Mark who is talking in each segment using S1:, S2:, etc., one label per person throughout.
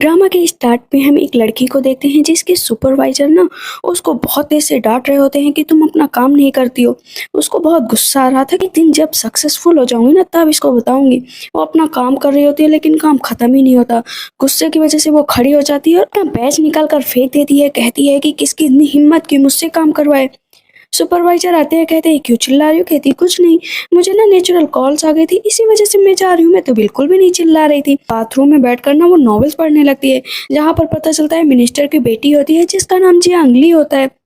S1: Drama के start में हम एक लड़की को देखते हैं जिसके सुपरवाइजर ना उसको बहुत तेज से डांट रहे होते हैं कि तुम अपना काम नहीं करती हो। उसको बहुत गुस्सा आ रहा था कि एक दिन जब सक्सेसफुल हो जाऊंगी ना तब इसको बताऊंगी। वो अपना काम कर रही होती है लेकिन काम खत्म ही नहीं होता। गुस्से की वजह से वो खड़ी हो जाती है और अपना बैच निकाल कर फेंक देती है। कहती है कि किसकी इतनी हिम्मत कि मुझसे काम करवाए। सुपरवाइजर आते हैं, कहते हैं क्यों चिल्ला रही हो? कहती कुछ नहीं, मुझे ना नेचुरल कॉल्स आ गई थी इसी वजह से मैं जा रही हूँ। मैं तो बिल्कुल भी नहीं चिल्ला रही थी। बाथरूम में बैठकर ना वो नॉवेल्स पढ़ने लगती है जहाँ पर पता चलता है मिनिस्टर की बेटी होती है जिसका नाम जियांगली होता है।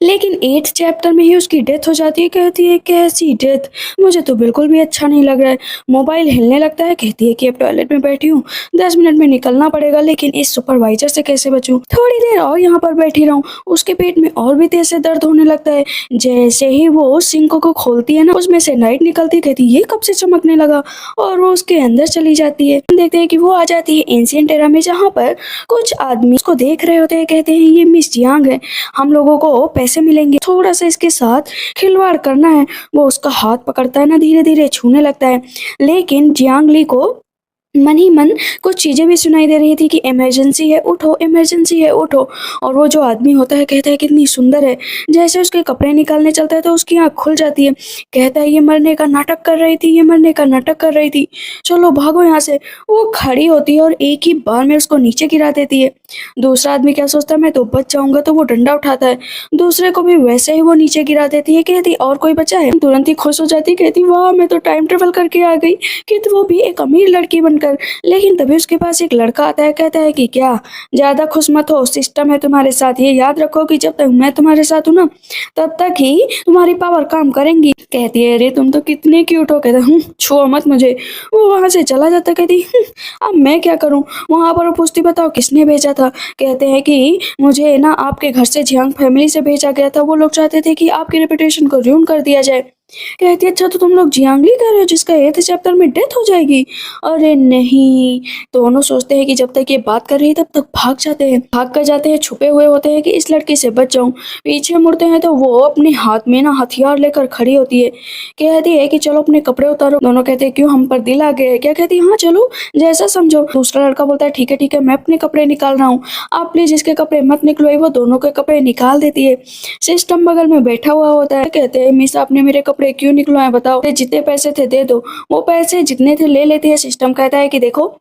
S1: लेकिन 8th चैप्टर में ही उसकी डेथ हो जाती है। कहती है कैसी डेथ? मुझे तो बिल्कुल भी अच्छा नहीं लग रहा है। मोबाइल हिलने लगता है। कहती है कि अब टॉयलेट में बैठी हूँ, 10 मिनट में निकलना पड़ेगा, लेकिन इस सुपरवाइजर से कैसे बचूं? थोड़ी देर और यहाँ पर बैठी रहूं। उसके पेट में और भी तेज से दर्द होने लगता है। जैसे ही वो सिंक को खोलती है ना उसमें से लाइट निकलती। कहती ये कब से चमकने लगा? और वो उसके अंदर चली जाती है। देखते हैं कि वो आ जाती है एंशिएंट एरा में जहाँ पर कुछ आदमी उसको देख रहे होते हैं। कहते हैं ये मिस जियांग है, हम लोगों को पैसे मिलेंगे, थोड़ा सा इसके साथ खिलवाड़ करना है। वो उसका हाथ पकड़ता है ना, धीरे धीरे छूने लगता है। लेकिन जियांगली को मन ही मन कुछ चीजें भी सुनाई दे रही थी कि इमरजेंसी है उठो, इमरजेंसी है उठो। और वो जो आदमी होता है कहता है कितनी सुंदर है। जैसे उसके कपड़े निकालने चलता है तो उसकी आंख खुल जाती है। कहता है ये मरने का नाटक कर रही थी, ये मरने का नाटक कर रही थी, चलो भागो यहाँ से। वो खड़ी होती है और एक ही बार में उसको नीचे गिरा देती है। दूसरा आदमी क्या सोचता है मैं तो बच जाऊंगा, तो वो डंडा उठाता है, दूसरे को भी वैसे ही वो नीचे गिरा देती है। कहती और कोई बचा है? तुरंत ही खुश हो जाती, कहती वाह मैं तो टाइम ट्रेवल करके आ गई, कि तो वो भी एक अमीर लड़की बनकर। लेकिन तभी उसके पास एक लड़का आता है, कहता है कि क्या ज्यादा खुश मत हो, सिस्टम है तुम्हारे साथ, ये याद रखो कि जब तक मैं तुम्हारे साथ हूँ ना तब तक ही तुम्हारी पावर काम करेंगी। कहती है अरे तुम तो कितने क्यूट हो। कहता छुओ मत मुझे। वो वहां से चला जाता। कहती अब मैं क्या करूं? वहां पर वो पूछती बताओ किसने भेजा था? कहते हैं कि मुझे ना आपके घर से जियांग फैमिली से भेजा गया था, वो लोग चाहते थे कि आपकी रेपुटेशन को रूइन कर दिया जाए। कहती है अच्छा तो तुम लोग जियांगली कह रहे हो जिसका 8th चैप्टर में डेथ हो जाएगी? अरे नहीं। दोनों सोचते हैं कि जब तक ये बात कर रही है तब तक भाग जाते हैं, भाग कर जाते हैं, छुपे हुए होते हैं कि इस लड़की से बच जाऊं। पीछे मुड़ते हैं तो वो अपने हाथ में ना हथियार लेकर खड़ी होती है। कहती है कि चलो अपने कपड़े उतारो। दोनों कहते हैं क्यों, हम पर दिल आ गए? क्या? कहती है हाँ चलो जैसा समझो। दूसरा लड़का बोलता है ठीक है ठीक है, मैं अपने कपड़े निकाल रहा हूँ, आप प्लीज इसके कपड़े मत निकलवाइए। वो दोनों के कपड़े निकाल देती है। सिस्टम बगल में बैठा हुआ होता है। कहते हैं मिस आपने मेरे कपड़े क्यों निकलवाए बताओ? जितने पैसे थे दे दो। वो पैसे जितने थे ले लेती है। सिस्टम कहता है कि देखो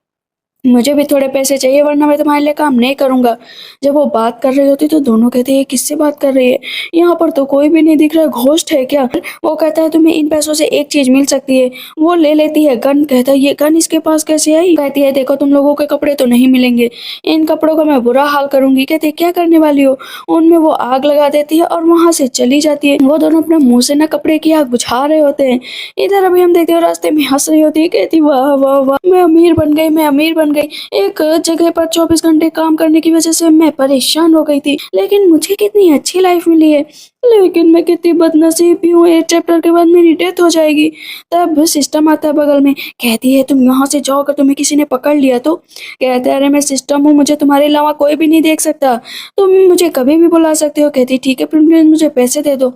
S1: मुझे भी थोड़े पैसे चाहिए वरना मैं तुम्हारे लिए काम नहीं करूंगा। जब वो बात कर रही होती तो दोनों कहते हैं किससे बात कर रही है, यहाँ पर तो कोई भी नहीं दिख रहा, घोस्ट है क्या? वो कहता है तुम्हें इन पैसों से एक चीज मिल सकती है। वो ले लेती है गन। कहता है ये गन इसके पास कैसे आई? कहती है देखो तुम लोगों के कपड़े तो नहीं मिलेंगे, इन कपड़ों का मैं बुरा हाल करूंगी। कहते क्या करने वाली हो? उनमें वो आग लगा देती है और वहां से चली जाती है। वो दोनों अपने मुंह से ना कपड़े की आग बुझा रहे होते हैं। इधर अभी हम देखते हो रास्ते में हंस रही होती है। कहती वाह वाह वाह मैं अमीर बन गई, मैं अमीर बन गई। एक जगह पर 24 घंटे काम करने की वजह से मैं परेशान हो गई थी, लेकिन मुझे कितनी अच्छी लाइफ मिली है। लेकिन मैं कितनी बदनसीब भी हूँ, 8 चैप्टर के बाद मेरी डेथ हो जाएगी। तब सिस्टम आता है बगल में। कहती है तुम यहाँ से जाओ, अगर तुम्हें किसी ने पकड़ लिया तो? कहते हैं अरे मैं सिस्टम हूँ, मुझे तुम्हारे अलावा कोई भी नहीं देख सकता, तुम मुझे कभी भी बुला सकते हो। कहती ठीक है प्लीज मुझे पैसे दे दो।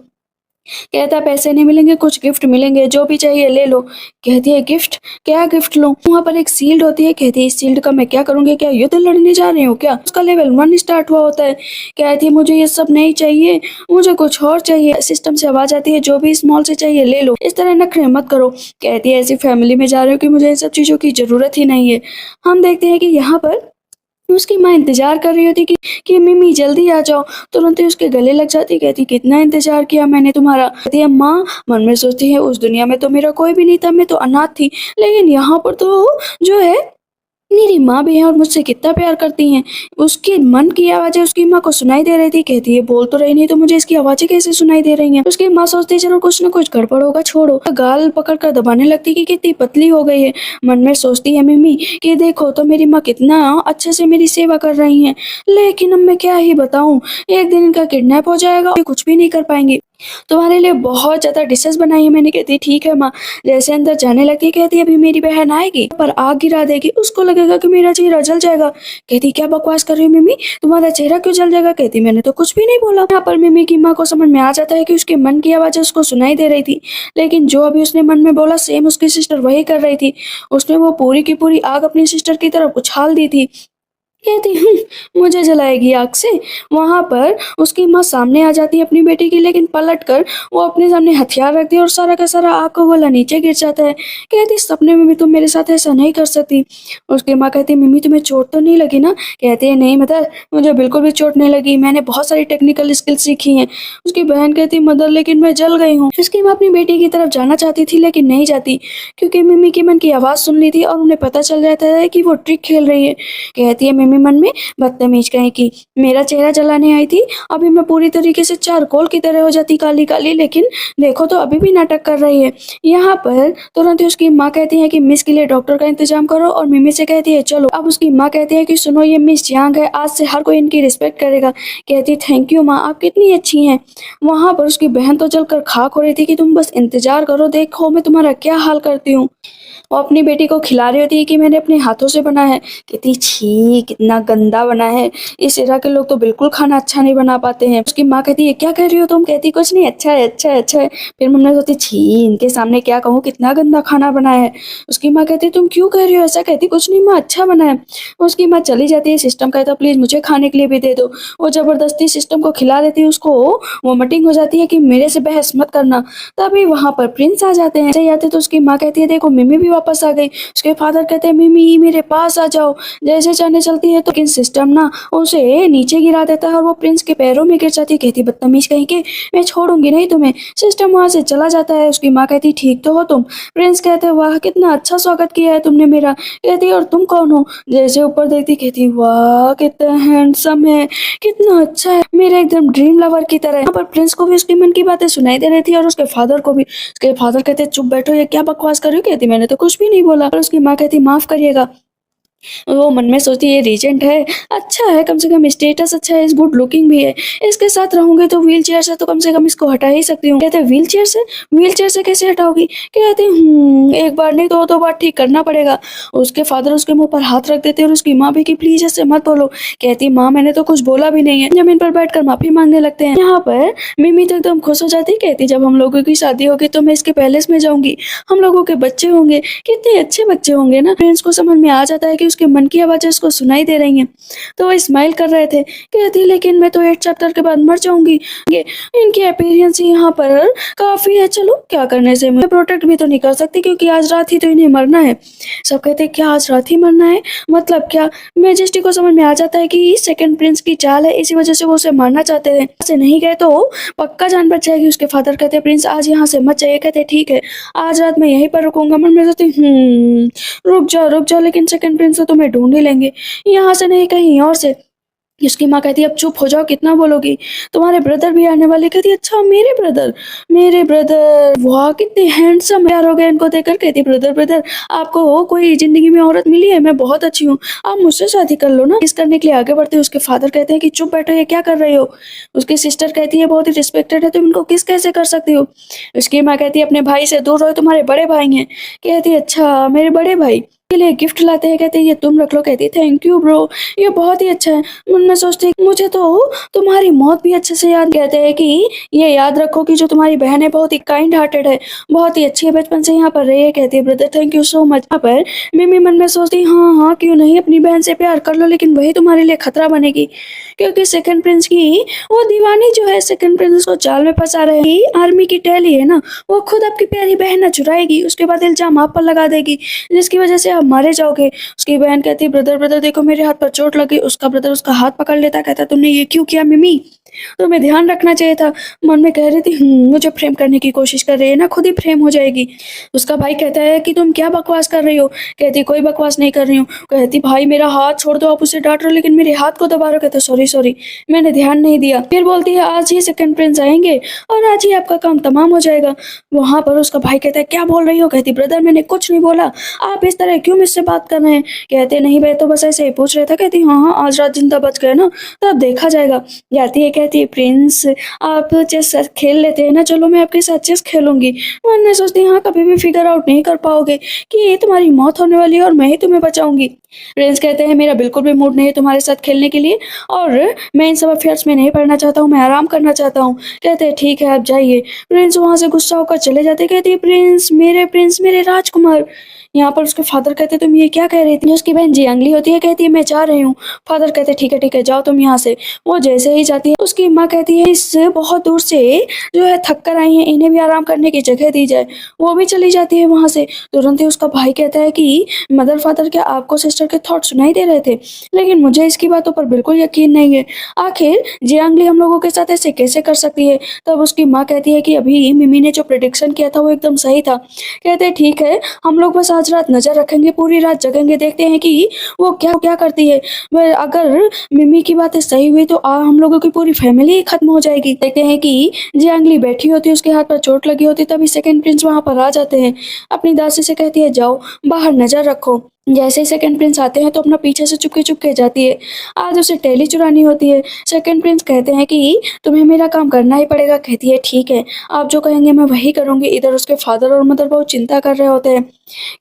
S1: कहता पैसे नहीं मिलेंगे, कुछ गिफ्ट मिलेंगे, जो भी चाहिए ले लो। कहती है गिफ्ट? क्या गिफ्ट लूं? वहां पर एक शील्ड होती है। कहती है इस शील्ड का मैं क्या करूंगी? क्या युद्ध लड़ने जा रही हूँ क्या? उसका लेवल 1 स्टार्ट हुआ होता है। कहती है मुझे ये सब नहीं चाहिए, मुझे कुछ और चाहिए। सिस्टम से आवाज आती है जो भी स्मॉल से चाहिए ले लो, इस तरह नखरे मत करो। कहती है ऐसी फैमिली में जा रही हूँ कि मुझे इन सब चीजों की जरूरत ही नहीं है। हम देखते हैं कि यहाँ पर उसकी माँ इंतजार कर रही होती कि मिमी जल्दी आ जाओ। तुरंत ही उसके गले लग जाती। कहती कितना इंतजार किया मैंने तुम्हारा। कहती है माँ, मन में सोचती है उस दुनिया में तो मेरा कोई भी नहीं था, मैं तो अनाथ थी, लेकिन यहाँ पर तो जो है मेरी माँ भी है और मुझसे कितना प्यार करती हैं। उसके मन की आवाजें उसकी माँ को सुनाई दे रही थी। कहती है बोल तो रही नहीं तो मुझे इसकी आवाजें कैसे सुनाई दे रही हैं? उसकी माँ सोचती है चलो कुछ ना कुछ गड़बड़ होगा, छोड़ो। गाल पकड़ कर दबाने लगती कि कितनी पतली हो गई है। मन में सोचती है मिमी कि देखो तो मेरी माँ कितना अच्छे से मेरी सेवा कर रही हैं, लेकिन अब मैं क्या ही बताऊं, एक दिन इनका किडनैप हो जाएगा, ये कुछ भी नहीं कर पाएंगे। तुम्हारे लिए बहुत ज्यादा डिशेस बनाई है मैंने। कहती ठीक है माँ। जैसे अंदर जाने लगती कहती अभी मेरी बहन आएगी पर आग गिरा देगी, उसको लगेगा कि मेरा चेहरा जल जाएगा। कहती क्या बकवास कर रही हो मिमी, तुम्हारा चेहरा क्यों जल जाएगा? कहती मैंने तो कुछ भी नहीं बोला। यहाँ पर मिमी की माँ को समझ में आ जाता है कि उसके मन की आवाज उसको सुनाई दे रही थी, लेकिन जो अभी उसने मन में बोला सेम उसकी सिस्टर वही कर रही थी। उसने वो पूरी की पूरी आग अपनी सिस्टर की तरफ उछाल दी थी। कहती मुझे जलाएगी आग से। वहाँ पर उसकी माँ सामने आ जाती है अपनी बेटी की, लेकिन पलट कर वो अपने सामने हथियार रखती है और सारा का सारा आग का गोला नीचे गिर जाता है। कहती सपने में भी तुम मेरे साथ ऐसा नहीं कर सकती। उसकी माँ कहती मम्मी तुम्हें चोट तो नहीं लगी ना? कहती है नहीं मदर, मुझे बिल्कुल भी चोट नहीं लगी, मैंने बहुत सारी टेक्निकल स्किल सीखी हैं। उसकी बहन कहती मदर लेकिन मैं जल गई हूँ। उसकी माँ अपनी बेटी की तरफ जाना चाहती थी लेकिन नहीं जाती, क्योंकि मम्मी के मन की आवाज़ सुन ली थी और उन्हें पता चल जाता है कि वो ट्रिक खेल रही है। कहती है मम्मी मन में बदतमीज कहीं की, मेरा चेहरा जलाने आई थी, अभी मैं पूरी तरीके से चारकोल की तरह हो जाती काली काली, लेकिन देखो तो अभी भी नाटक कर रही है। यहाँ पर तुरंत ही उसकी माँ कहती है कि मिस के लिए डॉक्टर का इंतजाम करो और मिमी से कहती है चलो। अब उसकी माँ कहती है कि सुनो ये मिस यांग है, आज से हर कोई इनकी रिस्पेक्ट करेगा। कहती थैंक यू माँ, आप कितनी अच्छी हैं। वहाँ पर उसकी बहन तो जलकर खाक हो रही थी कि तुम बस इंतजार करो, देखो मैं तुम्हारा क्या हाल करती हूँ। वो अपनी बेटी को खिला रही होती है कि मैंने अपने हाथों से बना है। कहती छी कितना गंदा बना है, इस एरा के लोग तो बिल्कुल खाना अच्छा नहीं बना पाते हैं। उसकी माँ कहती है क्या कह रही हो तुम? कहती कुछ नहीं, अच्छा है अच्छा है अच्छा है। फिर मम्मी सोचती छी इनके सामने क्या कहूँ, कितना गंदा खाना बना है। उसकी माँ कहती तुम क्यों कह रही हो ऐसा? कहती कुछ नहीं माँ, अच्छा बना है। उसकी माँ चली जाती है। सिस्टम कहता प्लीज मुझे खाने के लिए भी दे दो। वो जबरदस्ती सिस्टम को खिला देती है। उसको वोमिटिंग हो जाती है कि मेरे से बहस मत करना। तभी वहां पर प्रिंस आ जाते हैं। आते तो उसकी माँ कहती है देखो मिमी भी वापस आ गई। उसके फादर कहते हैं मिमी मेरे पास आ जाओ। जैसे जाने चलती है तो लेकिन सिस्टम ना उसे नीचे गिरा देता है और वो प्रिंस के पैरों में गिर जाती है। कहती बदतमीज कहीं के, मैं छोड़ूंगी नहीं तुम्हें। सिस्टम वहां से चला जाता है। उसकी माँ कहती ठीक तो हो तुम? प्रिंस कहते वाह कितना अच्छा स्वागत किया है तुमने मेरा। कहती और तुम कौन हो? जैसे ऊपर देखती कहती वाह कितना हैंडसम है, कितना अच्छा है, मेरे एकदम ड्रीम लवर की तरह। यहाँ पर प्रिंस को भी उसके मन की बातें सुनाई दे रही थी और उसके फादर को भी। उसके फादर कहते चुप बैठो, ये क्या बकवास कर रही हो? कहती मैंने तो कुछ भी नहीं बोला। और उसकी माँ कहती माफ करिएगा। वो मन में सोचती ये रीजेंट है, अच्छा है, कम से कम स्टेटस अच्छा है, इस गुड लुकिंग भी है, इसके साथ रहूंगी तो व्हील चेयर से तो कम से कम इसको हटा ही सकती हूँ। कहते व्हील चेयर से? व्हील चेयर से कैसे हटाओगी? कहती एक बार नहीं तो 2 बार ठीक करना पड़ेगा। उसके फादर उसके मुंह पर हाथ रख देते और उसकी माँ भी कि प्लीज ऐसे मत बोलो। कहती माँ मैंने तो कुछ बोला भी नहीं है। जमीन पर बैठकर माफी मांगने लगते हैं। यहाँ पर मिमी तो एकदम खुश हो जाती। कहती जब हम लोगों की शादी होगी तो मैं इसके पैलेस में जाऊंगी, हम लोगों के बच्चे होंगे, कितने अच्छे बच्चे होंगे ना। प्रिंस को समझ में आ जाता है कि उसके मन की आवाजें उसको सुनाई दे रही हैं, तो वो स्माइल कर रहे थे। कहती लेकिन मैं तो 8 चैप्टर के बाद मर जाऊंगी। ये इनकी अपीयरेंस यहाँ पर काफी है, चलो क्या करने से मैं प्रोटेक्ट भी तो नहीं कर सकती क्योंकि आज रात ही तो इन्हें मरना है। सब कहते क्या आज रात ही मरना है? मतलब क्या? मैजेस्टी को समझ में आ जाता है कि सेकंड प्रिंस की चाल है, इसी वजह से वो उसे मारना चाहते हैं। से नहीं गए तो पक्का जान बच जाएगी। उसके फादर कहते प्रिंस आज यहाँ से मत जाइए। कहते ठीक है, आज रात मैं यहीं पर रुकूंगा। मन में सोचती रुक जाओ, लेकिन सेकंड प्रिंस तो तुम्हें ढूंढ ही लेंगे, यहाँ से नहीं कहीं और से। उसकी माँ कहती है अब चुप हो जाओ, कितना बोलोगी, तुम्हारे ब्रदर भी आने वाले। कहती अच्छा मेरे ब्रदर वाह कितने हैंडसम। प्यार हो गया इनको देखकर। कहती ब्रदर ब्रदर आपको कोई जिंदगी में औरत मिली है? मैं बहुत अच्छी हूँ, आप मुझसे शादी कर लो ना। किस करने के लिए आगे बढ़ते हैं। उसके फादर कहते हैं कि चुप बैठो, ये क्या कर रहे हो। उसकी सिस्टर कहती है बहुत ही रिस्पेक्टेड है, तुम इनको किस कैसे कर सकती हो। उसकी माँ कहती है अपने भाई से दूर रहो, तुम्हारे बड़े भाई हैं। कहती अच्छा मेरे बड़े भाई के लिए गिफ्ट लाते हैं। कहते ये तुम रख लो। कहती थैंक यू ब्रो, ये बहुत ही अच्छा है। मन में सोचते मुझे तो तुम्हारी मौत भी अच्छे से याद। कहते हैं कि ये याद रखो कि जो तुम्हारी बहन है बहुत ही काइंड हार्टेड है, बहुत ही अच्छी है, बचपन से यहाँ पर रही है। कहती है brother thank you so much. यहाँ पर मिमी मन में सोचती हाँ हाँ क्यों नहीं, अपनी बहन से प्यार कर लो, लेकिन वही तुम्हारे लिए खतरा बनेगी क्योंकि सेकंड प्रिंस की वो दीवानी जो है सेकंड प्रिंस को जाल में फंसा रही आर्मी की टैली है ना, वो खुद आपकी प्यारी बहन ना चुराएगी, उसके बाद इल्जाम आप पर लगा देगी जिसकी वजह से आप मारे जाओगे। उसकी बहन कहती है ब्रदर ब्रदर देखो मेरे हाथ पर चोट लगी। उसका ब्रदर उसका हाथ पकड़ लेता, कहता तुमने ये क्यों किया मिमी, तुम्हें ध्यान रखना चाहिए था। मन में कह रही थी मुझे फ्रेम करने की कोशिश कर रही है ना, खुद ही फ्रेम हो जाएगी। उसका भाई कहता है कि तुम क्या बकवास कर रही हो। कहती कोई बकवास नहीं कर रही हूँ। कहती भाई मेरा हाथ छोड़ दो, आप उसे डांट रहे हो लेकिन मेरे हाथ को दबा रहे हो। कहता सॉरी सॉरी मैंने ध्यान नहीं दिया। फिर बोलती है आज ही सेकंड प्रिंस आएंगे और आज ही आपका काम तमाम हो जाएगा। वहां पर उसका भाई कहता है क्या बोल रही हो। कहती ब्रदर मैंने कुछ नहीं बोला, आप इस तरह क्यों मुझसे बात कर रहे हैं। कहते नहीं भाई तो बस ऐसे ही पूछ रहे थे। कहती हाँ हाँ आज रात जिंदा बच गए ना तो अब देखा जाएगा। जाती है कहती है प्रिंस आप चेस खेल लेते हैं ना, चलो मैं आपके साथ चेस खेलूंगी। मन में सोचती हाँ कभी भी फिगर आउट नहीं कर पाओगे कि ये तुम्हारी मौत होने वाली है और मैं ही तुम्हें बचाऊंगी। प्रिंस कहते हैं मेरा बिल्कुल भी मूड नहीं है तुम्हारे साथ खेलने के लिए और मैं इन सब अफेयर्स में नहीं पढ़ना चाहता हूँ, मैं आराम करना चाहता हूँ। कहते हैं ठीक है आप जाइए। प्रिंस वहां से गुस्सा होकर चले जाते। कहती है प्रिंस मेरे राजकुमार। यहाँ पर उसके फादर कहते तुम ये क्या कह रही थी? उसकी बहन जियांगली होती है, कहती है मैं जा रही हूँ। फादर कहते ठीक है जाओ तुम यहाँ से। वो जैसे ही जाती है उसकी माँ कहती है इस बहुत दूर से जो है थक कर आई है, इन्हें भी आराम करने की जगह दी जाए। वो भी चली जाती है वहां से। तुरंत ही उसका भाई कहता है कि मदर फादर क्या आपको सिस्टर के थॉट सुनाई दे रहे थे? लेकिन मुझे इसकी बातों पर बिल्कुल यकीन नहीं है। आखिर जियांगली हम लोगों के साथ ऐसे कैसे कर सकती है? तब उसकी माँ कहती है कि अभी मिमी ने जो प्रिडिक्शन किया था वो एकदम सही था। कहते हैं ठीक है, हम लोग बस आज रात नजर रखेंगे, पूरी रात जगेंगे, देखते हैं कि वो क्या क्या करती है। वह अगर मिमी की बातें सही हुई तो हम लोगों की पूरी फैमिली ही खत्म हो जाएगी। देखते हैं कि जियांगली बैठी होती है, उसके हाथ पर चोट लगी होती, तभी सेकंड प्रिंस वहां पर आ जाते हैं। अपनी दासी से कहती है जाओ बाहर नजर रखो। जैसे ही सेकंड प्रिंस आते हैं तो अपना पीछे से चुपके चुपके जाती है। आज उसे टैली चुरानी होती है। सेकंड प्रिंस कहते हैं कि तुम्हें मेरा काम करना ही पड़ेगा। कहती है ठीक है, आप जो कहेंगे मैं वही करूंगी। इधर उसके फादर और मदर बहुत चिंता कर रहे होते हैं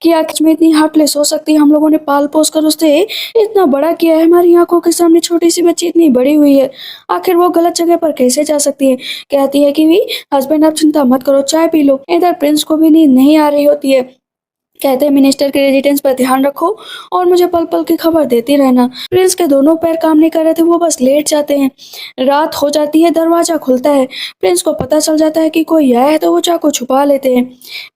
S1: कि आखिर में इतनी हार्टलेस हो सकती है? हम लोगों ने पाल पोस कर उसे इतना बड़ा किया है, हमारी आंखों के सामने छोटी सी बच्ची इतनी बड़ी हुई है, आखिर वो गलत जगह पर कैसे जा सकती है? कहती है कि हस्बैंड आप चिंता मत करो, चाय पी लो। इधर प्रिंस को भी नींद नहीं आ रही होती है। कहते हैं मिनिस्टर के रेजिडेंस पर ध्यान रखो और मुझे पल पल की खबर देती रहना। प्रिंस के दोनों पैर काम नहीं कर रहे थे, वो बस लेट जाते हैं। रात हो जाती है, दरवाजा खुलता है। प्रिंस को पता चल जाता है कि कोई आया है तो वो चाकू छुपा लेते हैं।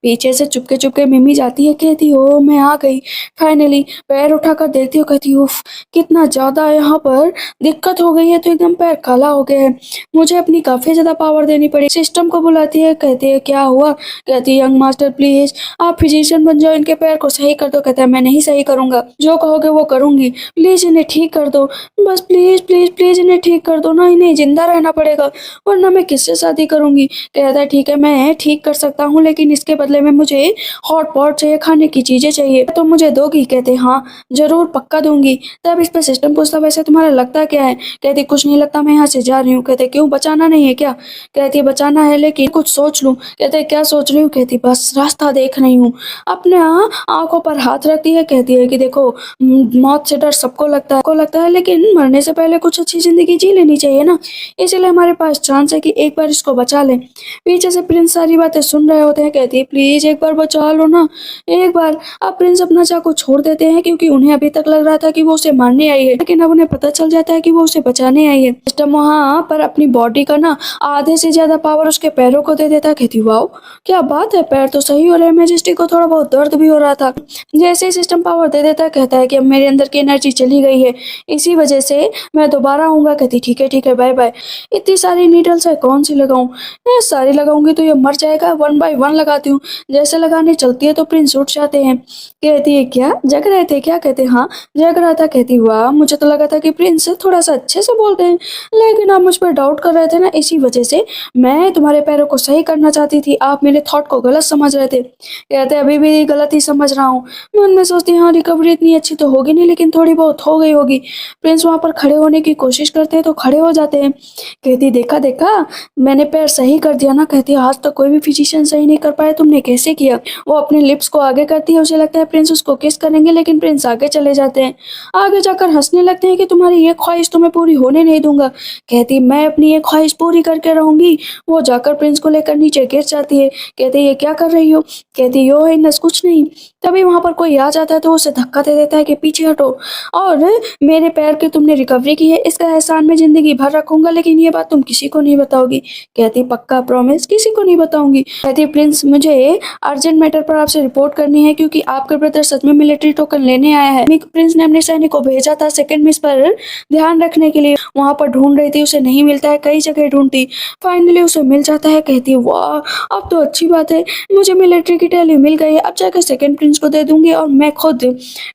S1: पीछे से चुपके चुपके मिमी जाती है, कहती ओ मैं आ गई फाइनली। पैर उठाकर देखती हो, कहती उफ कितना ज्यादा यहाँ पर दिक्कत हो गई है, तो एकदम पैर काला हो गया है, मुझे अपनी काफी ज्यादा पावर देनी पड़ी। सिस्टम को बुलाती है, कहती है क्या हुआ? कहती है यंग मास्टर प्लीज आप फिजिशियन बन जाओ, इनके पैर को सही कर दो। कहता है मैं नहीं सही करूंगा, जो कहोगे वो करूंगी, प्लीज इन्हें ठीक कर दो, बस प्लीज प्लीज प्लीज इन्हें ठीक कर दो ना, इन्हें जिंदा रहना पड़ेगा वरना मैं किससे शादी करूंगी। कहता है ठीक है मैं ठीक कर सकता हूँ, लेकिन इसके बदले में मुझे हॉट पॉट चाहिए, खाने की चीजें चाहिए, तो मुझे दोगी? कहते हाँ जरूर पक्का दूंगी। तब इस पर सिस्टम पूछता वैसे तुम्हारा लगता क्या है? कहती कुछ नहीं लगता, मैं यहाँ से जा रही हूँ। कहते क्यों, बचाना नहीं है क्या? कहती है बचाना है लेकिन कुछ सोच लूं। कहते क्या सोच रही हूँ? कहती बस रास्ता देख रही हूँ। अपने आंखों पर हाथ रखती है, कहती है कि देखो मौत से डर सबको लगता है, लेकिन मरने से पहले कुछ अच्छी जिंदगी जी लेनी चाहिए ना, इसलिए हमारे पास चांस है कि एक बार इसको बचा लें। पीछे से प्रिंस सारी बातें सुन रहे होते हैं। कहती है प्लीज एक बार बचा लो ना, एक बार। अब प्रिंस अपना चाकू छोड़ देते हैं क्योंकि उन्हें अभी तक लग रहा था कि वो उसे मारने आई है, लेकिन अब उन्हें पता चल जाता है कि वो उसे बचाने आई है। सिस्टम वहां पर अपनी बॉडी का ना आधे से ज्यादा पावर उसके पैरों को दे देता है। कहती वाओ क्या बात है, पैर तो सही हो रहे हैं, मैजेस्टी को थोड़ा बहुत दर्द भी हो रहा था। जैसे ही सिस्टम पावर दे देता है, कहता है कि अब मेरे अंदर की एनर्जी चली गई है, इसी वजह से मैं दोबारा आऊंगा। कहती ठीक है बाय बाय। इतनी सारी नीडल्स है, कौन सी लगाऊं? ये सारी लगाऊंगी तो ये मर जाएगा, वन बाय वन लगाती हूँ। जैसे लगाने चलती है तो प्रिंस उठ जाते हैं। कहती है क्या जग रहे थे क्या? कहते हाँ जग रहा था। कहती वाह मुझे तो लगा था कि प्रिंस थोड़ा सा अच्छे से बोलते हैं, लेकिन आप मुझ पर डाउट कर रहे थे ना, इसी वजह से मैं तुम्हारे पैरों को सही करना चाहती थी, आप मेरे थॉट को गलत समझ रहे थे। कहते अभी भी गलत ही समझ रहा हूँ। मन में सोचती हाँ रिकवरी इतनी अच्छी तो होगी नहीं, लेकिन थोड़ी बहुत हो गई होगी। प्रिंस वहां पर खड़े होने की कोशिश करते हैं तो खड़े हो जाते हैं। कहती देखा देखा मैंने पैर सही कर दिया ना। कहती आज तक कोई भी फिजिशियन सही नहीं कर पाया, तुमने कैसे किया? वो अपने लिप्स को आगे करती है, उसे लगता है प्रिंस उसको किस करेंगे, लेकिन प्रिंस आगे चले जाते हैं। आगे जाकर हंसने लगते हैं कि तुम्हारी ये ख्वाहिश तो मैं पूरी होने नहीं दूंगा। कहती मैं अपनी ये ख्वाहिश पूरी करके रहूंगी। वो जाकर प्रिंस को लेकर नीचे गिर जाती है। कहते ये क्या कर रही हो? कहती यो है नस कुछ नहीं। तभी वहां पर कोई आ जाता है तो उसे धक्का दे देता है कि पीछे हटो, और मेरे पैर की तुमने रिकवरी की है, इसका एहसान मैं जिंदगी भर रखूंगा, लेकिन ये बात तुम किसी को नहीं बताओगी। कहती पक्का प्रॉमिस किसी को नहीं बताऊंगी। कहती प्रिंस मुझे अर्जेंट मैटर पर आपसे रिपोर्ट करनी है, क्योंकि आपका ब्रदर सच में मिलिट्री टोकन लेने आया है। प्रिंस ने अपने सैनिक को भेजा था सेकंड मिस पर ध्यान रखने के लिए, वहां पर ढूंढ रही थी, उसे नहीं मिलता है, कई जगह ढूंढती, फाइनली उसे मिल जाता है। कहती वाह अब तो अच्छी बात है, मुझे मिलिट्री की टैली मिल गई है, अब जाकर सेकंड प्रिंस को दे दूंगी और मैं खुद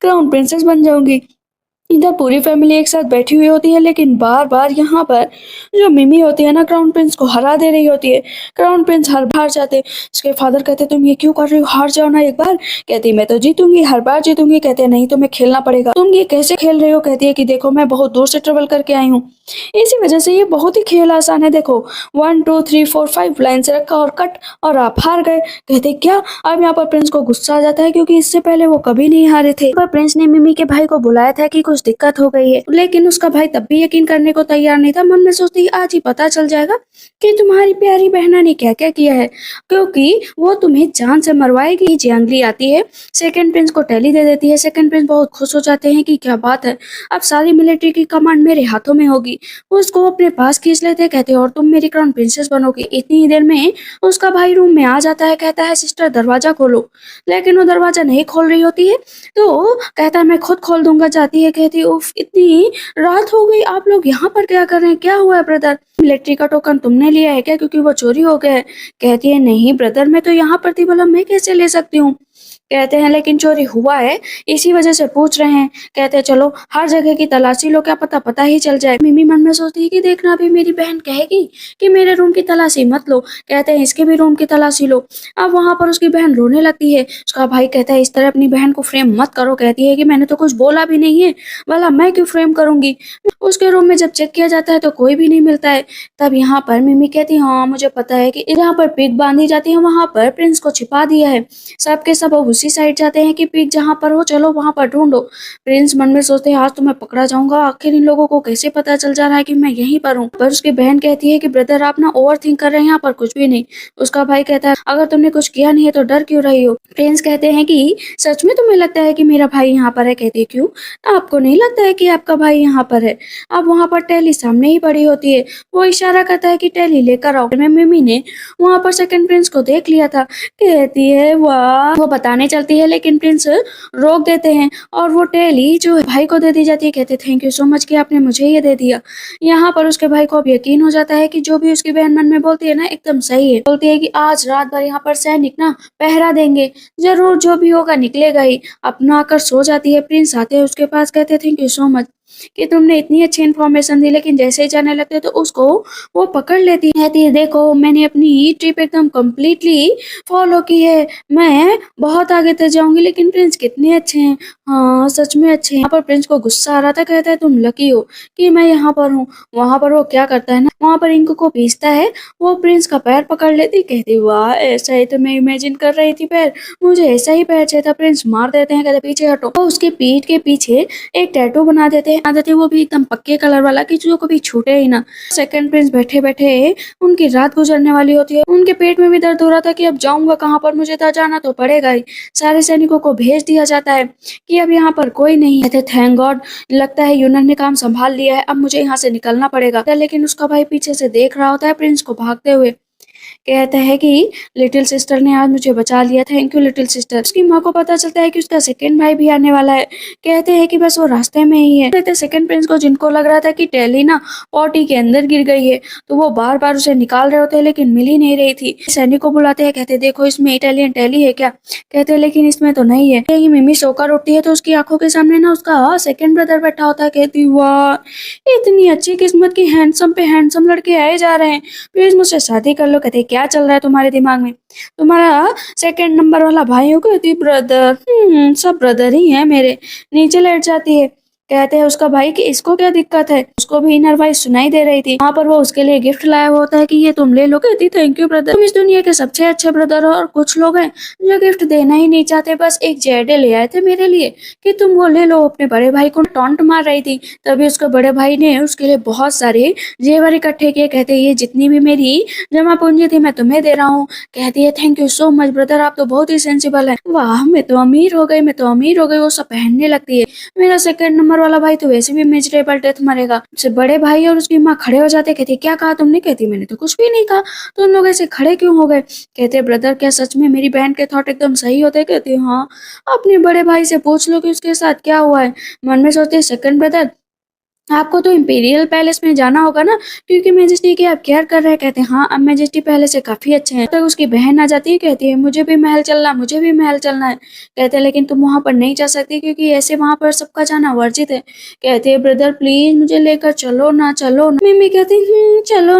S1: क्राउन प्रिंसेस बन जाऊंगी। इधर पूरी फैमिली एक साथ बैठी हुई होती है, लेकिन बार बार यहाँ पर जो मिमी होती है ना क्राउन प्रिंस को हरा दे रही होती है। क्राउन प्रिंस हर बार जाते, उसके फादर कहते तुम ये क्यों कर रही हो, हार जाओ ना एक बार। कहती मैं तो जीतूंगी, हर बार जीतूंगी। कहते नहीं तुम्हें खेलना पड़ेगा। तुम ये कैसे खेल रही हो? कहती है कि देखो मैं बहुत दूर से ट्रेवल करके आई हूँ, इसी वजह से ये बहुत ही खेल आसान है। देखो 1 2 3 4 5 लाइन से रखा और कट, और आप हार गए। कहते क्या? अब यहाँ पर प्रिंस को गुस्सा आ जाता है, क्योंकि इससे पहले वो कभी नहीं हारे थे। पर प्रिंस ने मिमी के भाई को बुलाया था कि कुछ कुछ दिक्कत हो गई है। लेकिन उसका भाई तब भी यकीन करने को तैयार नहीं था। मन में सोचती आज ही पता चल जाएगा कि तुम्हारी प्यारी बहना ने क्या क्या किया है, क्योंकि वो तुम्हें जान से मरवाएगी। जियांगली आती है, सेकंड प्रिंस को टैली दे देती है। सेकंड प्रिंस बहुत खुश हो जाते हैं कि क्या बात है, अब सारी मिलिट्री की कमांड मेरे हाथों में होगी। वो उसको अपने पास खींच लेते हैं, कहते हैं और तुम मेरी क्राउन प्रिंसेस बनोगी। इतनी ही देर में उसका भाई रूम में आ जाता है, कहता है सिस्टर दरवाजा खोलो, लेकिन वो दरवाजा नहीं खोल रही होती है तो कहता है मैं खुद खोल दूंगा। जाती है, कहती है उफ इतनी रात हो गई, आप लोग यहाँ पर क्या कर रहे हैं, क्या हुआ है ब्रदर? मिलिट्री का टोकन तुमने लिया है क्या, क्योंकि वो चोरी हो गया है? कहती है नहीं ब्रदर, मैं तो यहाँ पर थी। बोला मैं कैसे ले सकती हूँ? कहते हैं लेकिन चोरी हुआ है, इसी वजह से पूछ रहे हैं। कहते हैं चलो हर जगह की तलाशी लो, क्या पता पता ही चल जाए। मिमी मन में सोचती है कि देखना अभी मेरी बहन कहेगी कि मेरे रूम की तलाशी मत लो। कहते हैं इसके भी रूम की तलाशी लो। अब वहां पर उसकी बहन रोने लगती है। उसका भाई कहता है इस तरह अपनी बहन को फ्रेम मत करो। कहती है कि मैंने तो कुछ बोला भी नहीं है, भला मैं क्यों फ्रेम करूंगी। उसके रूम में जब चेक किया जाता है तो कोई भी नहीं मिलता है। तब यहाँ पर मिमी कहती है हाँ मुझे पता है कि जहाँ पर पिग बांधी जाती है वहां पर प्रिंस को छिपा दिया है। सबके सब अब उसी साइड जाते हैं कि पिग जहाँ पर हो चलो वहां पर ढूंढो। प्रिंस मन में सोचते हैं आज तो मैं पकड़ा जाऊंगा, आखिर इन लोगों को कैसे पता चल जा रहा है कि मैं यहीं पर हूँ। पर उसकी बहन कहती है कि ब्रदर आप ना ओवर थिंक कर रहे हैं, यहाँ पर कुछ भी नहीं। उसका भाई कहता है अगर तुमने कुछ किया नहीं है तो डर क्यों रही हो? प्रिंस कहते हैं कि सच में तुम्हें लगता है कि मेरा भाई यहाँ पर है? कहती है क्यों, आपको नहीं लगता है कि आपका भाई यहाँ पर है? अब वहां पर टेली सामने ही पड़ी होती है। वो इशारा करता है कि टेली लेकर आओ। में मिमी ने वहां पर सेकंड प्रिंस को देख लिया था। कहती है वाह, वो बताने चलती है लेकिन प्रिंस रोक देते हैं और वो टेली जो भाई को दे दी जाती है। कहते थैंक यू सो मच कि आपने मुझे ये दे दिया। यहाँ पर उसके भाई को अब यकीन हो जाता है कि जो भी उसकी बहन मन में बोलती है ना एकदम सही है। बोलती है कि आज रात भर यहाँ पर सैनिक ना पहरा देंगे, जरूर जो भी होगा निकलेगा ही। अपना आकर सो जाती है। प्रिंस आते हैं उसके पास, कहते थैंक यू सो मच कि तुमने इतनी अच्छी इन्फॉर्मेशन दी। लेकिन जैसे ही जाने लगते तो उसको वो पकड़ लेती है। कहती है देखो मैंने अपनी ट्रिप एकदम कम्प्लीटली फॉलो की है, मैं बहुत आगे तक जाऊंगी। लेकिन प्रिंस कितने अच्छे हैं, हाँ सच में अच्छे हैं। यहाँ पर प्रिंस को गुस्सा आ रहा था। कहता है तुम लकी हो कि मैं यहाँ पर हूँ। वहां पर वो क्या करता है ना, वहां पर इंक को पीसता है, वो प्रिंस का पैर पकड़ लेती। कहती वाह ऐसा ही तो मैं इमेजिन कर रही थी, पैर मुझे ऐसा ही पैर चाहिए था। प्रिंस मार देते हैं, कहते पीछे हटो। तो उसके पीठ के पीछे एक टैटू बना देते हैं। आदत है वो भी एकदम पक्के कलर वाला कि जो कभी छूटे ही ना। सेकंड प्रिंस बैठे बैठे उनकी रात गुजरने वाली होती है। उनके पेट में भी दर्द हो रहा था कि अब जाऊंगा कहाँ पर, मुझे तो जाना तो पड़ेगा ही। सारे सैनिकों को भेज दिया जाता है कि अब यहाँ पर कोई नहीं है। थैंक गॉड, लगता है यूनन ने काम संभाल लिया है, अब मुझे यहाँ से निकलना पड़ेगा। लेकिन उसका भाई पीछे से देख रहा होता है प्रिंस को भागते हुए। कहता है कि लिटिल सिस्टर ने आज मुझे बचा लिया, थैंक यू लिटिल सिस्टर। उसकी माँ को पता चलता है कि उसका सेकंड भाई भी आने वाला है। कहते हैं कि बस वो रास्ते में ही है। कहते सेकंड प्रिंस को, जिनको लग रहा था कि टेली ना पॉटी के अंदर गिर गई है, तो वो बार बार उसे निकाल रहे होते हैं लेकिन मिल ही नहीं रही थी। सैनिक को बुलाते हैं, कहते देखो इसमें इटालियन टेली है क्या? कहते लेकिन इसमें तो नहीं है। ये मिमी सोकर उठती है तो उसकी आंखों के सामने ना उसका सेकंड ब्रदर बैठा होता है। कहती वाह इतनी अच्छी किस्मत की हैंडसम पे हैंडसम लड़के आए जा रहे हैं, प्लीज मुझसे शादी कर लो। कहते क्या चल रहा है तुम्हारे दिमाग में, तुम्हारा सेकंड नंबर वाला भाई हो? कहती ब्रदर, सब ब्रदर ही है मेरे। नीचे लेट जाती है। कहते हैं उसका भाई कि इसको क्या दिक्कत है, उसको भी इनर वॉइस सुनाई दे रही थी। वहां पर वो उसके लिए गिफ्ट लाया हुआ होता है कि ये तुम ले लो। कहती थैंक यू ब्रदर, तुम इस दुनिया के सबसे अच्छे ब्रदर हो। और कुछ लोग हैं जो गिफ्ट देना ही नहीं चाहते, बस एक जेडे ले आए थे मेरे लिए कि तुम वो ले लो। अपने बड़े भाई को टॉन्ट मार रही थी, तभी उसके बड़े भाई ने उसके लिए बहुत सारे जेवर इकट्ठे किए। कहते ये जितनी भी मेरी जमा पूंजी थी मैं तुम्हें दे रहा हूँ। कहती है thank you so much brother, आप तो बहुत ही सेंसिबल है। वाह मैं तो अमीर हो गई, मैं तो अमीर हो गई। वो सब पहनने लगती है। मेरा सेकंड नंबर वाला भाई तो वैसे भी मिजरेबल डेथ मरेगा। उससे बड़े भाई और उसकी माँ खड़े हो जाते। कहती क्या कहा तुमने? कहती मैंने तो कुछ भी नहीं कहा, तो उन लोग ऐसे खड़े क्यों हो गए? कहते ब्रदर क्या सच में मेरी बहन के थॉट एकदम सही होते? कहती हाँ, अपने बड़े भाई से पूछ लो कि उसके साथ क्या हुआ है। मन में सोचते सेकंड ब्रदर आपको तो इंपीरियल पैलेस में जाना होगा ना, क्योंकि मैजेस्टी की आप केयर कर रहे हैं। कहते हैं हाँ अब मैजेस्टी पहले से काफी अच्छे हैं। तक उसकी बहन आ जाती है। कहती है मुझे भी महल चलना, मुझे भी महल चलना है। कहते हैं लेकिन तुम वहां पर नहीं जा सकती क्योंकि ऐसे वहां पर सबका जाना वर्जित है। कहते हैं ब्रदर प्लीज मुझे लेकर चलो ना, चलो ना। मिमी कहती चलो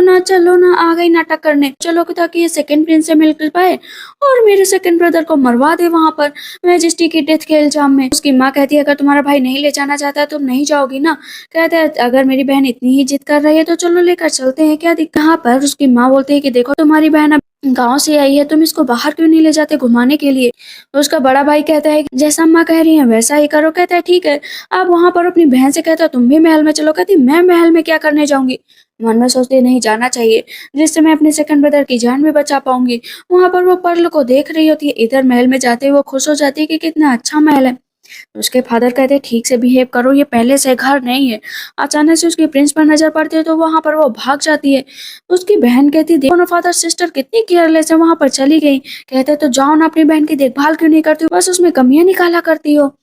S1: ना, आ गई नाटक करने। चलो ताकि ये सेकंड प्रिंस से मिल पाए और मेरे सेकंड ब्रदर को मरवा दे वहां पर मैजेस्टी की डेथ के इल्जाम में। उसकी माँ कहती है अगर तुम्हारा भाई नहीं ले जाना चाहता तुम नहीं जाओगी ना। कहते हैं अगर मेरी बहन इतनी ही जिद कर रही है तो चलो लेकर चलते हैं, क्या दिक्कत। यहाँ पर उसकी माँ बोलती है कि देखो तुम्हारी बहन गाँव से आई है, तुम इसको बाहर क्यों नहीं ले जाते घुमाने के लिए? उसका बड़ा भाई कहता है कि जैसा अम्मा कह रही हैं वैसा ही करो। कहता है ठीक है। अब वहाँ पर अपनी बहन से कहता है तुम भी महल में चलो। कहती मैं महल में क्या करने जाऊँगी? मन में सोचती है नहीं जाना चाहिए, जिससे मैं अपने सेकंड ब्रदर की जान भी बचा पाऊँगी। वहाँ पर वो पर्ल को देख रही होती है, इधर महल में जाते हुए वो खुश हो जाती है कि कितना अच्छा महल है। उसके फादर कहते हैं ठीक से बिहेव करो, ये पहले से घर नहीं है। अचानक से उसकी प्रिंस पर नजर पड़ती है तो वहां पर वो भाग जाती है। उसकी बहन कहती है देखो ना फादर सिस्टर कितनी केयरलेस है, वहां पर चली गई। कहते हैं तो जाओ ना, अपनी बहन की देखभाल क्यों नहीं करती हो, बस उसमें कमियां निकाला करती हो।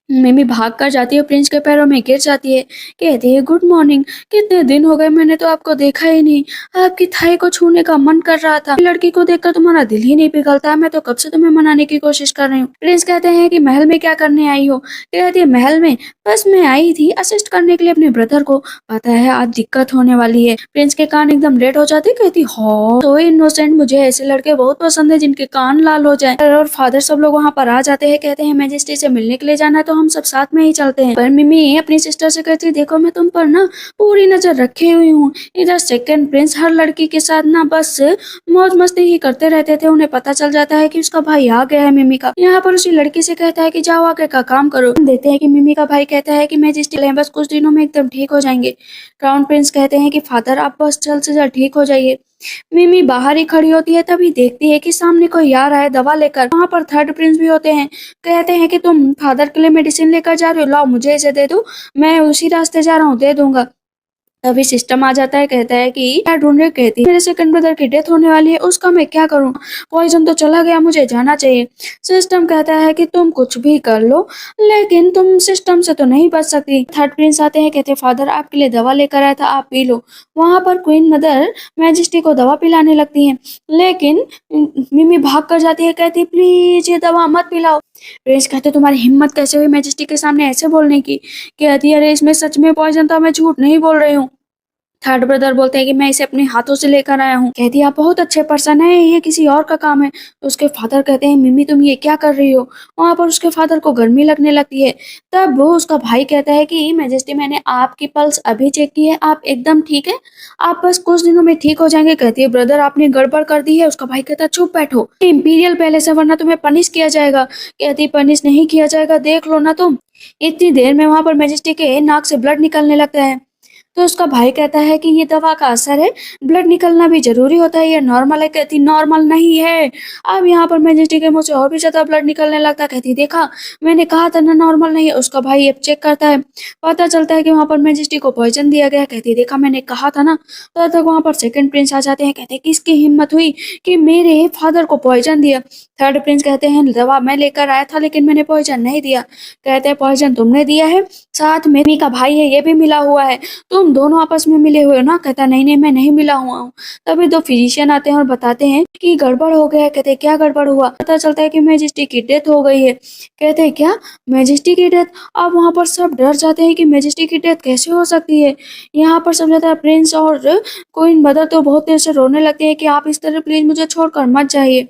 S1: मिमी भाग कर जाती है, प्रिंस के पैरों में गिर जाती है। कहती है गुड मॉर्निंग, कितने दिन हो गए मैंने तो आपको देखा ही नहीं। आपकी थाई को छूने का मन कर रहा था, लड़की को देखकर तुम्हारा दिल ही नहीं पिघलता। मैं तो कब से तुम्हें मनाने की कोशिश कर रही हूँ। प्रिंस कहते हैं कि महल में क्या करने आई हो? कहती है महल में बस मैं आई थी असिस्ट करने के लिए अपने ब्रदर को, पता है आज दिक्कत होने वाली है। प्रिंस के कान एकदम रेड हो जाते। कहती हो तो इनोसेंट, मुझे ऐसे लड़के बहुत पसंद है जिनके कान लाल हो जाए। और फादर सब लोग वहाँ पर आ जाते हैं। कहते हैं मैजेस्टी से मिलने के लिए जाना है तो हम सब साथ में ही चलते हैं। पर मिमी अपनी सिस्टर से कहती है देखो मैं तुम पर ना पूरी नजर रखे हुई हूँ। इधर सेकंड प्रिंस हर लड़की के साथ ना बस मौज मस्ती ही करते रहते थे। उन्हें पता चल जाता है कि उसका भाई आ गया है मिमी का। यहाँ पर उसी लड़की से कहता है कि जाओ आगे का काम करो। देते हैं कि मिमी का भाई कहता है कि मैजेस्टी बस कुछ दिनों में एकदम ठीक हो जाएंगे। क्राउन प्रिंस कहते हैं कि फादर आप बस जल्द से जल्द ठीक हो जाइए। मिमी बाहर ही खड़ी होती है, तभी देखती है कि सामने कोई आ रहा है दवा लेकर। वहां पर थर्ड प्रिंस भी होते हैं। कहते हैं कि तुम फादर के लिए मेडिसिन लेकर जा रहे हो, लाओ मुझे इसे दे दो, मैं उसी रास्ते जा रहा हूँ, दे दूंगा। तभी सिस्टम आ जाता है। कहता है कि क्या ढूंढ रहे? कहती है मेरे सेकंड ब्रदर की डेथ होने वाली है, उसका मैं क्या करूं? पॉइजन तो चला गया, मुझे जाना चाहिए। सिस्टम कहता है कि तुम कुछ भी कर लो, लेकिन तुम सिस्टम से तो नहीं बच सकती। थर्ड प्रिंस आते हैं। कहते फादर आपके लिए दवा लेकर आया था, आप पी लो। वहां पर क्वीन मदर मैजेस्टी को दवा पिलाने लगती है, लेकिन मिमी भाग कर जाती है। कहती प्लीज ये दवा मत पिलाओ। प्रिंस कहते तुम्हारी हिम्मत कैसे हुई मैजेस्टी के सामने ऐसे बोलने की? कहती है अरे इसमें सच में पॉइजन था, मैं झूठ नहीं बोल रही हूँ। थर्ड ब्रदर बोलते हैं कि मैं इसे अपने हाथों से लेकर आया हूँ। कहती है आप बहुत अच्छे पर्सन है, ये किसी और का काम है। तो उसके फादर कहते हैं मिमी तुम ये क्या कर रही हो? वहां पर उसके फादर को गर्मी लगने लगती है। तब वो उसका भाई कहता है कि मैजेस्टी मैंने आपकी पल्स अभी चेक की है, आप एकदम ठीक है, आप बस कुछ दिनों में ठीक हो जाएंगे। कहती है ब्रदर आपने गड़बड़ कर दी है। उसका भाई कहता है चुप बैठो, इंपीरियल पैलेस है वरना तुम्हें पनिश किया जाएगा। कहती पनिश नहीं किया जाएगा, देख लो ना तुम। इतनी देर में वहां पर मैजेस्टी के नाक से ब्लड निकलने लगता है। तो उसका भाई कहता है कि ये दवा का असर है, ब्लड निकलना भी जरूरी होता है, ये नॉर्मल है। कहती नॉर्मल नहीं है। अब यहाँ पर मैजेस्टी के मुंह से और भी ज्यादा ब्लड निकलने लगता है। कहती देखा मैंने कहा था ना नॉर्मल नहीं है। उसका भाई अब चेक करता है, पता चलता है कि वहां पर मैजेस्टी को पॉइजन दिया गया। कहती देखा मैंने कहा था ना। तब तक वहां पर सेकंड प्रिंस आ जाते हैं। कहते किसकी हिम्मत हुई कि मेरे फादर को पॉइजन दिया? थर्ड प्रिंस कहते हैं दवा मैं लेकर आया था लेकिन मैंने पॉइजन नहीं दिया। कहते हैं पॉइजन तुमने दिया है, साथ में मी का भाई है ये भी मिला हुआ है, तुम दोनों आपस में मिले हुए हो ना? कहता नहीं नहीं मैं नहीं मिला हुआ हूँ। तभी दो फिजिशियन आते हैं और बताते हैं कि गड़बड़ हो गया है। कहते क्या गड़बड़ हुआ? पता चलता है कि मैजेस्टी की डेथ हो गई है। कहते हैं क्या मैजेस्टी की डेथ? अब वहां पर सब डर जाते हैं कि मैजेस्टी की डेथ कैसे हो सकती है। यहाँ पर सब ज्यादा प्रिंस और क्वीन मदर तो बहुत देर से रोने लगते हैं कि आप इस तरह प्लीज मुझे छोड़कर मत जाइए,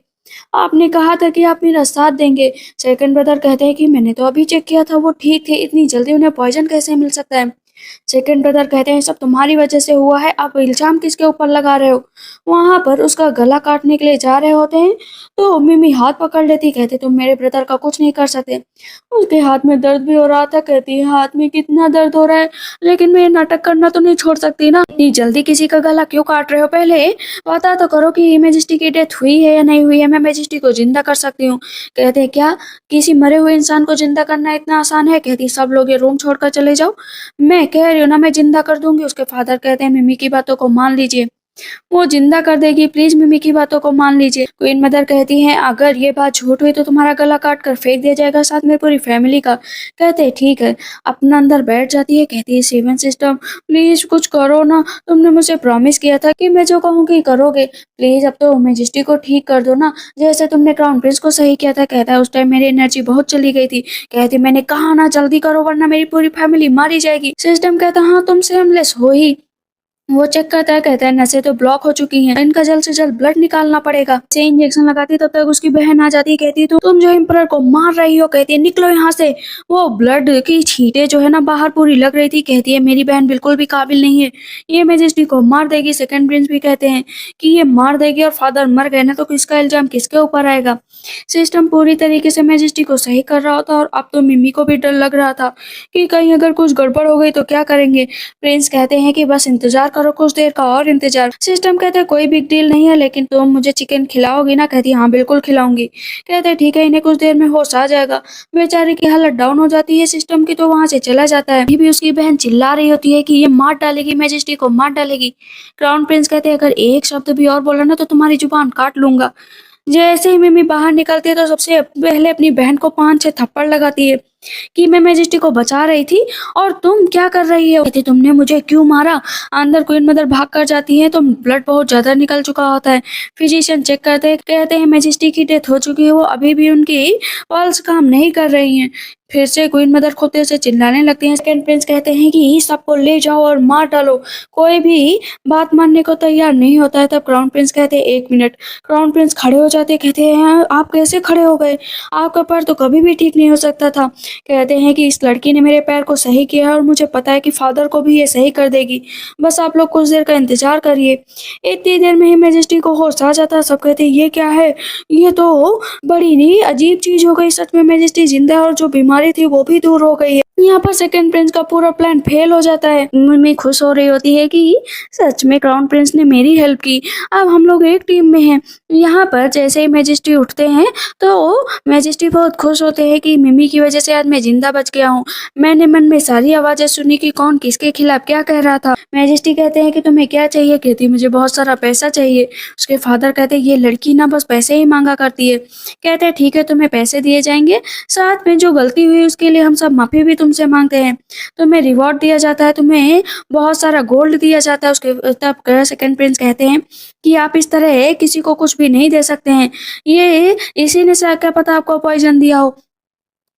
S1: आपने कहा था कि आप मेरा साथ देंगे। सेकंड ब्रदर कहते हैं कि मैंने तो अभी चेक किया था वो ठीक थे, इतनी जल्दी उन्हें पॉइजन कैसे मिल सकता है? सेकंड ब्रदर कहते हैं सब तुम्हारी वजह से हुआ है, आप इल्जाम किसके ऊपर लगा रहे हो? वहां पर उसका गला काटने के लिए जा रहे होते हैं तो मिमी हाथ पकड़ लेती। कहते तुम मेरे ब्रदर का कुछ नहीं कर सकते। उसके हाथ में दर्द भी हो रहा था। कहती है हाथ में कितना दर्द हो रहा है, लेकिन मैं ये नाटक करना तो नहीं छोड़ सकती ना। इतनी जल्दी किसी का गला क्यों काट रहे हो? पहले पता तो करो कि मैजेस्टी की डेथ हुई है या नहीं हुई है, मैं मैजेस्टी को जिंदा कर सकती हूँ। कहते हैं क्या किसी मरे हुए इंसान को जिंदा करना इतना आसान है? कहती सब लोग ये रूम छोड़कर चले जाओ, मैं कह रही हूँ ना मैं जिंदा कर दूंगी। उसके फादर कहते हैं मिमी की बातों को मान लीजिए, वो जिंदा कर देगी, प्लीज मिमी की बातों को मान लीजिए। क्वीन मदर कहती हैं अगर ये बात झूठ हुई तो तुम्हारा गला काट कर फेंक दिया जाएगा, साथ में पूरी फैमिली का। कहते हैं ठीक है, अपना अंदर बैठ जाती है। कहती है सेवन सिस्टम प्लीज कुछ करो ना, तुमने मुझे प्रॉमिस किया था कि मैं जो कहूँगी करोगे, प्लीज अब तो मैजेस्टी को ठीक कर दो ना, जैसे तुमने क्राउन प्रिंस को सही किया था। कहता है उस टाइम मेरी एनर्जी बहुत चली गई थी। कहती मैंने कहा ना जल्दी करो वरना मेरी पूरी फैमिली मारी जाएगी। सिस्टम कहता हाँ तुम सेमलेस हो ही, वो चेक करता है, कहता है नसें तो ब्लॉक हो चुकी हैं, इनका जल्द से जल्द ब्लड निकालना पड़ेगा। से इंजेक्शन लगाती तब तक उसकी बहन आ जाती है, कहती है तुम जो एम्परर को मार रही हो, कहती है निकलो यहाँ से। वो ब्लड की छींटे जो है ना बाहर पूरी लग रही थी, कहती है मेरी बहन बिल्कुल भी काबिल नहीं है, ये मेजेस्टी को मार देगी। सेकंड प्रिंस भी कहते हैं कि ये मार देगी और फादर मर गए ना तो किसका इल्जाम किसके ऊपर आएगा। सिस्टम पूरी तरीके से मैजेस्टी को सही कर रहा होता और अब तो मिमी को भी डर लग रहा था कि कहीं अगर कुछ गड़बड़ हो गई तो क्या करेंगे। प्रिंस कहते हैं कि बस इंतजार करो, कुछ देर का और इंतजार। सिस्टम कहते हैं कोई बिग डील नहीं है, लेकिन तुम मुझे चिकन खिलाओगी ना, कहती है हाँ बिल्कुल खिलाऊंगी। कहते हैं ठीक है, इन्हें कुछ देर में होश आ जाएगा। बेचारे की हालत डाउन हो जाती है सिस्टम की, तो वहां से चला जाता है। अभी भी उसकी बहन चिल्ला रही होती है कि ये मार डालेगी, मैजेस्टी को मार डालेगी। क्राउन प्रिंस कहते हैं अगर एक शब्द भी और बोला ना तो तुम्हारी जुबान काट लूंगा। जैसे ही मिमी बाहर निकलती है तो सबसे पहले अपनी बहन को 5-6 थप्पड़ लगाती है कि मैं मैजेस्टी को बचा रही थी और तुम क्या कर रही हो, कहती तुमने मुझे क्यों मारा। अंदर क्वीन मदर भाग कर जाती है तो ब्लड बहुत ज्यादा निकल चुका होता है। फिजिशियन चेक करते हैं, कहते हैं मैजेस्टी की डेथ हो चुकी है, वो अभी भी उनकी पल्स काम नहीं कर रही हैं। फिर से क्वीन मदर खुद से चिल्लाने लगती हैं। सेकंड प्रिंस कहते हैं कि सबको ले जाओ और मार डालो, कोई भी बात मानने को तैयार नहीं होता है। तब क्राउन प्रिंस कहते हैं 1 मिनट। क्राउन प्रिंस खड़े हो जाते, कहते हैं आप कैसे खड़े हो गए, आपका पैर तो कभी भी ठीक नहीं हो सकता था। कहते हैं कि इस लड़की ने मेरे पैर को सही किया है और मुझे पता है कि फादर को भी ये सही कर देगी, बस आप लोग कुछ देर का इंतजार करिए। इतनी देर में ही मैजेस्टी को होश आ जाता है। सब कहते हैं ये क्या है, ये तो बड़ी ही अजीब चीज हो गई, सच में मैजेस्टी जिंदा है और जो बीमारी थी वो भी दूर हो गई है। यहाँ पर सेकंड प्रिंस का पूरा प्लान फेल हो जाता है। मम्मी खुश हो रही होती है कि सच में क्राउन प्रिंस ने मेरी हेल्प की, अब हम लोग एक टीम में हैं। यहाँ पर जैसे ही मैजेस्टी उठते हैं तो मैजेस्टी बहुत खुश होते हैं कि मिमी की वजह से आज मैं जिंदा बच गया हूँ। मैंने मन में सारी आवाजें सुनी कि कौन किसके खिलाफ क्या कह रहा था। मैजेस्टी कहते हैं कि तुम्हें क्या चाहिए, कहती मुझे बहुत सारा पैसा चाहिए। उसके फादर कहते हैं ये लड़की ना बस पैसे ही मांगा करती है। कहते हैं ठीक है तुम्हें पैसे दिए जाएंगे, साथ में जो गलती हुई उसके लिए हम सब माफी भी तुमसे मांगते हैं। तुम्हें रिवॉर्ड दिया जाता है, तुम्हें बहुत सारा गोल्ड दिया जाता है। उसके तब सेकंड प्रिंस कहते हैं कि आप इस तरह किसी को कुछ भी नहीं दे सकते हैं, ये इसी ने शायद क्या पता आपको पॉइजन दिया हो।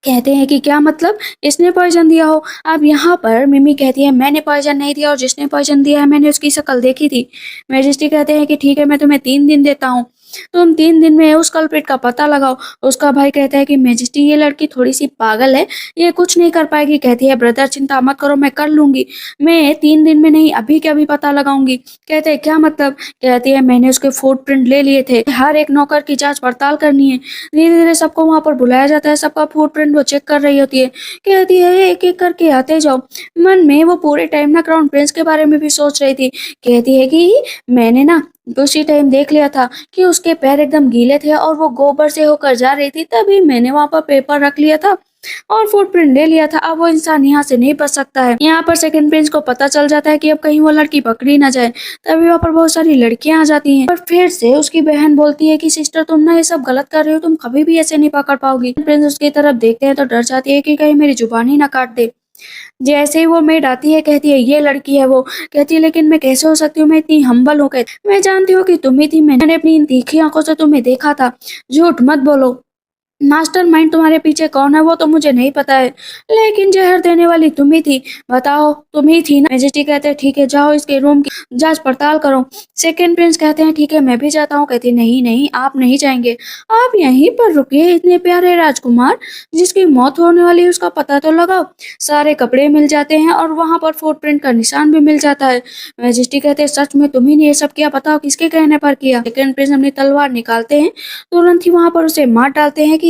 S1: कहते हैं कि क्या मतलब, इसने पॉइजन दिया हो। अब यहाँ पर मिमी कहती है मैंने पॉइजन नहीं दिया और जिसने पॉइजन दिया है मैंने उसकी शक्ल देखी थी। मैजेस्टी कहते हैं कि ठीक है मैं तुम्हें 3 दिन देता हूँ, तुम 3 दिन में उस कल्प्रिट का पता लगाओ। उसका भाई कहता है कि मैजेस्टी ये लड़की थोड़ी सी पागल है, ये कुछ नहीं कर पाएगी। कहती है ब्रदर चिंता मत करो मैं कर लूंगी, मैं 3 दिन में नहीं अभी के अभी पता लगाऊंगी। कहते हैं क्या मतलब, कहती है मैंने उसके फुटप्रिंट ले लिए थे, हर एक नौकर की जांच पड़ताल करनी है। धीरे धीरे सबको वहां पर बुलाया जाता है, सबका फुटप्रिंट वो चेक कर रही होती है। कहती है एक एक करके आते जाओ। मन में वो पूरे टाइम ना क्राउन प्रिंस के बारे में भी सोच रही थी। कहती है कि मैंने ना उसी टाइम देख लिया था कि उसके पैर एकदम गीले थे और वो गोबर से होकर जा रही थी, तभी मैंने वहां पर पेपर रख लिया था और फुटप्रिंट ले लिया था। अब वो इंसान यहाँ से नहीं बच सकता है। यहाँ पर सेकंड प्रिंस को पता चल जाता है कि अब कहीं वो लड़की पकड़ी ना जाए। तभी वहाँ पर बहुत सारी लड़कियां आ जाती हैं और फिर से उसकी बहन बोलती है कि सिस्टर तुम ना ये सब गलत कर रही हो, तुम कभी भी ऐसे नहीं पकड़ पाओगी। प्रिंस उसकी तरफ देखते हैं तो डर जाती है कि कहीं मेरी जुबान ही ना काट दे। जैसे ही वो मेड आती है कहती है ये लड़की है वो। कहती है लेकिन मैं कैसे हो सकती हूँ, मैं इतनी हम्बल हूँ। कहती मैं जानती हूँ कि तुम ही थी, मैंने अपनी इन तीखी आंखों से तुम्हें देखा था, झूठ मत बोलो। मास्टरमाइंड तुम्हारे पीछे कौन है वो तो मुझे नहीं पता है, लेकिन जहर देने वाली तुम ही थी, बताओ तुम ही थी ना। मैजेस्टी कहते हैं ठीक है जाओ इसके रूम की जांच पड़ताल करो। सेकंड प्रिंस कहते हैं ठीक है मैं भी जाता हूँ। कहती नहीं नहीं आप नहीं जाएंगे, आप यहीं पर रुकिए, इतने प्यारे राजकुमार जिसकी मौत होने वाली है उसका पता तो लगाओ। सारे कपड़े मिल जाते हैं और वहां पर फुटप्रिंट का निशान भी मिल जाता है। मैजेस्टी कहते हैं सच में तुम ही ने ये सब किया, बताओ किसके कहने पर किया। सेकंड प्रिंस अपनी तलवार निकालते हैं, तुरंत ही वहां पर उसे मार डालते हैं कि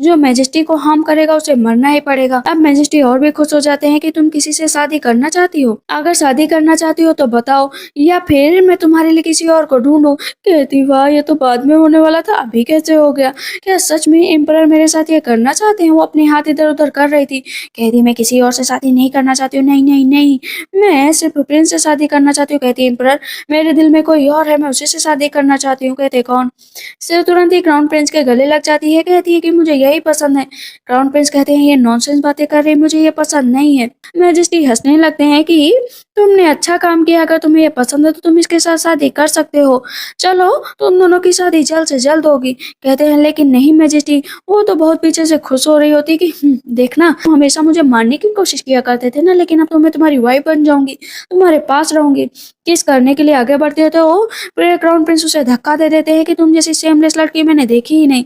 S1: जो मैजेस्टी को हार्म करेगा उसे मरना ही पड़ेगा। अब मैजेस्टी और भी खुश हो जाते हैं कि तुम किसी से शादी करना चाहती हो, अगर शादी करना चाहती हो तो बताओ या फिर मैं तुम्हारे लिए किसी और को ढूंढूं। कहती वाह ये तो बाद में होने वाला था, अभी कैसे हो गया, क्या सच में एम्परर मेरे साथ ये करना चाहते हैं। वो अपने हाथ इधर उधर कर रही थी। कहती मैं किसी और से शादी नहीं करना चाहती हूँ, नहीं नहीं नहीं मैं सिर्फ प्रिंस से शादी करना चाहती हूँ। कहती एम्परर मेरे दिल में कोई और है, मैं उसी से शादी करना चाहती हूँ। कहते कौन। से तुरंत ही क्राउन प्रिंस के गले लग जाती है। कहती है कि मुझे यही पसंद है। क्राउन प्रिंस कहते हैं ये नॉनसेंस बातें कर रही, मुझे ये पसंद नहीं है। मैजेस्टी हंसने लगते हैं कि तुमने अच्छा काम किया, अगर तुम्हें ये पसंद है तो तुम इसके साथ शादी कर सकते हो। चलो तुम दोनों की शादी जल्द से जल्द होगी। कहते हैं लेकिन नहीं मैजेस्टी, वो तो बहुत पीछे से खुश हो रही होती कि देखना तुम हमेशा मुझे मारने की कोशिश किया करते थे ना, लेकिन अब तो मैं तुम्हारी वाइफ बन जाऊंगी, तुम्हारे पास रहूंगी। किस करने के लिए आगे बढ़ते हो तो क्राउन प्रिंस उसे धक्का दे देते हैं कि तुम जैसी सेमलेस लड़की मैंने देखी ही नहीं।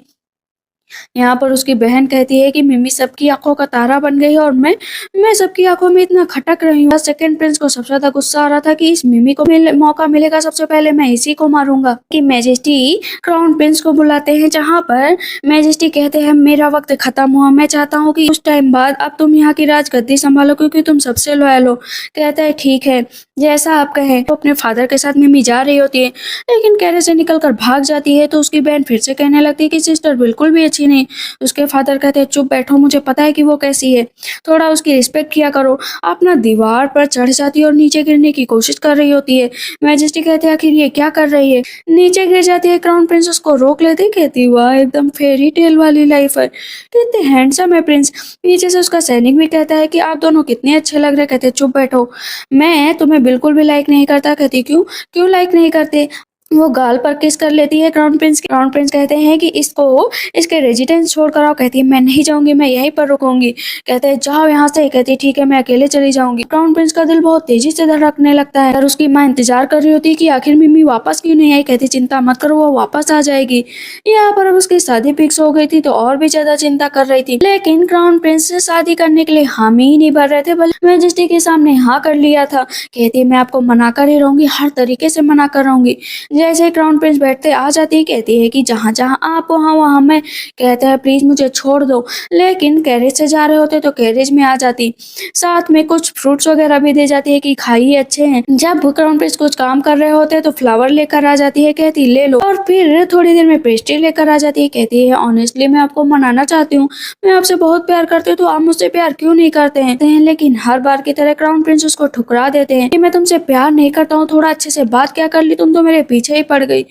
S1: यहाँ पर उसकी बहन कहती है कि मिमी सबकी आंखों का तारा बन गई है और मैं सबकी आंखों में इतना खटक रही हूँ। सेकंड प्रिंस को सबसे ज्यादा गुस्सा आ रहा था कि इस मिमी को मौका मिलेगा सबसे पहले मैं इसी को मारूंगा। कि मैजेस्टी क्राउन प्रिंस को बुलाते हैं, जहाँ पर मैजेस्टी कहते हैं मेरा वक्त खत्म हुआ, मैं चाहता हूँ कि उस टाइम बाद अब तुम यहाँ की राजगद्दी संभालो क्योंकि तुम सबसे लॉयल हो। कहता है ठीक है जैसा आप कहें। तो अपने फादर के साथ मिमी जा रही होती है, लेकिन कैरे से निकलकर भाग जाती है। तो उसकी बहन फिर से कहने लगती है कि सिस्टर बिल्कुल भी अच्छी नहीं। उसके फादर कहते हैं चुप बैठो, मुझे पता है कि वो कैसी है, थोड़ा उसकी रिस्पेक्ट किया करो। अपना दीवार पर चढ़ जाती है और नीचे गिरने की कोशिश कर रही होती है। मैजेस्टी कहते हैं आखिर ये क्या कर रही है, नीचे गिर जाती है। क्राउन प्रिंस उसको रोक लेते, कहती वाह एकदम फेरी टेल वाली लाइफ है, कितने हैंडसम है प्रिंस। पीछे से उसका सैनिक भी कहता है कि आप दोनों कितने अच्छे लग रहे। कहते चुप बैठो, मैं तुम्हें बिल्कुल भी लाइक नहीं करता। कहती क्यों क्यों लाइक नहीं करते। वो गाल पर किस कर लेती है क्राउन प्रिंस। क्राउन प्रिंस कहते हैं कि इसको इसके रेजिडेंस छोड़ कर आओ। कहती है मैं नहीं जाऊंगी, मैं यहीं पर रुकूंगी। कहते हैं जाओ यहाँ से। कहती है ठीक है मैं अकेले चली जाऊंगी। क्राउन प्रिंस का दिल बहुत तेजी से धड़कने लगता है और उसकी माँ इंतजार कर रही होती है कि आखिर मिमी वापस क्यों नहीं आई। कहती चिंता मत करो वो वापस आ जाएगी। यहाँ पर अब उसकी शादी फिक्स हो गई थी तो और भी ज्यादा चिंता कर रही थी, लेकिन क्राउन प्रिंस से शादी करने के लिए हामी ही नहीं भर रहे थे, बल्कि मैजेस्टी के सामने हाँ कर लिया था। कहती मैं आपको मना कर ही रहूंगी, हर तरीके से मना कर रहूंगी। जैसे क्राउन प्रिंस बैठते आ जाती है, कहती है कि जहाँ जहाँ आप वहाँ मैं। कहता है प्लीज मुझे छोड़ दो, लेकिन कैरेज से जा रहे होते तो कैरेज में आ जाती, साथ में कुछ फ्रूट्स वगैरह भी दे जाती है कि खाइए अच्छे हैं। जब क्राउन प्रिंस कुछ काम कर रहे होते तो फ्लावर लेकर आ जाती है, कहती ले लो। और फिर थोड़ी देर में पेस्ट्री लेकर आ जाती है। कहती है ऑनेस्टली मैं आपको मनाना चाहती हूँ, मैं आपसे बहुत प्यार करती हूँ तो आप मुझसे प्यार क्यों नहीं करते हैं। लेकिन हर बार की तरह क्राउन प्रिंस उसको ठुकरा देते हैं कि मैं तुमसे प्यार नहीं करता हूँ, थोड़ा अच्छे से बात क्या कर ली, तुम तो मेरे पीछे ही पड़ गई।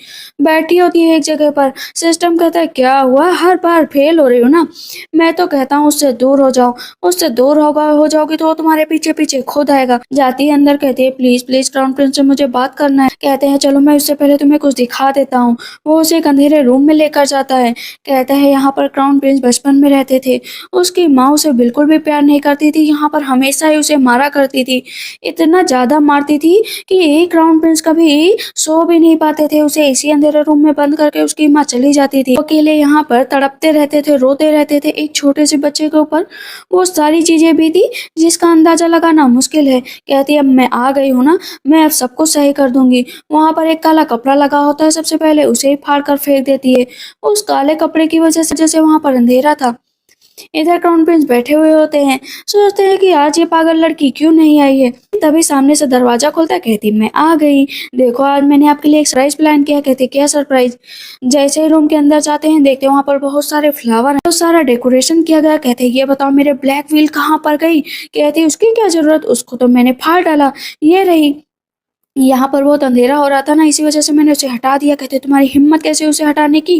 S1: बैठी होती है एक जगह पर। सिस्टम कहता है क्या हुआ, हर बार फेल हो रही हो ना। मैं तो कहता हूँ उससे दूर हो जाओ, उससे दूर हो जाओगी तो वो तुम्हारे पीछे पीछे खुद आएगा। जाती है अंदर, कहती है प्लीज प्लीज क्राउन प्रिंस से मुझे बात करना है। कहते हैं चलो मैं उससे पहले तुम्हें कुछ दिखा देता हूँ। वो उसे एक अंधेरे रूम में लेकर जाता है। कहता है यहाँ पर क्राउन प्रिंस बचपन में रहते थे, उसकी माँ उसे बिल्कुल भी प्यार नहीं करती थी, यहाँ पर हमेशा ही उसे मारा करती थी, इतना ज्यादा मारती थी कि क्राउन प्रिंस कभी सो भी नहीं पाते थे। उसे इसी अंधेरे रूम में बंद करके उसकी माँ चली जाती थी। अकेले यहाँ पर तड़पते रहते थे, रोते रहते थे एक छोटे से बच्चे के ऊपर। वो सारी चीजें भी थी जिसका अंदाजा लगाना मुश्किल है। कहती है अब मैं आ गई हूँ ना, मैं अब सब कुछ सही कर दूंगी। वहां पर एक काला कपड़ा लगा होता है, सबसे पहले उसे ही फाड़ कर फेंक देती है। उस काले कपड़े की वजह से जैसे वहां पर अंधेरा था। इधर क्राउन प्रिंस बैठे हुए होते हैं, सोचते हैं कि आज ये पागल लड़की क्यों नहीं आई है। तभी सामने से दरवाजा खुलता है। कहती मैं आ गई, देखो आज मैंने आपके लिए एक सरप्राइज प्लान किया। कहते क्या सरप्राइज। जैसे ही रूम के अंदर जाते हैं देखते हैं वहां पर बहुत सारे फ्लावर, बहुत सारा डेकोरेशन किया गया। कहते ये बताओ मेरे ब्लैक व्हील कहाँ पर गई। कहती उसकी क्या जरूरत, उसको तो मैंने फाड़ डाला, ये रही। यहाँ पर बहुत अंधेरा हो रहा था ना, इसी वजह से मैंने उसे हटा दिया। कहते तुम्हारी हिम्मत कैसे उसे हटाने की।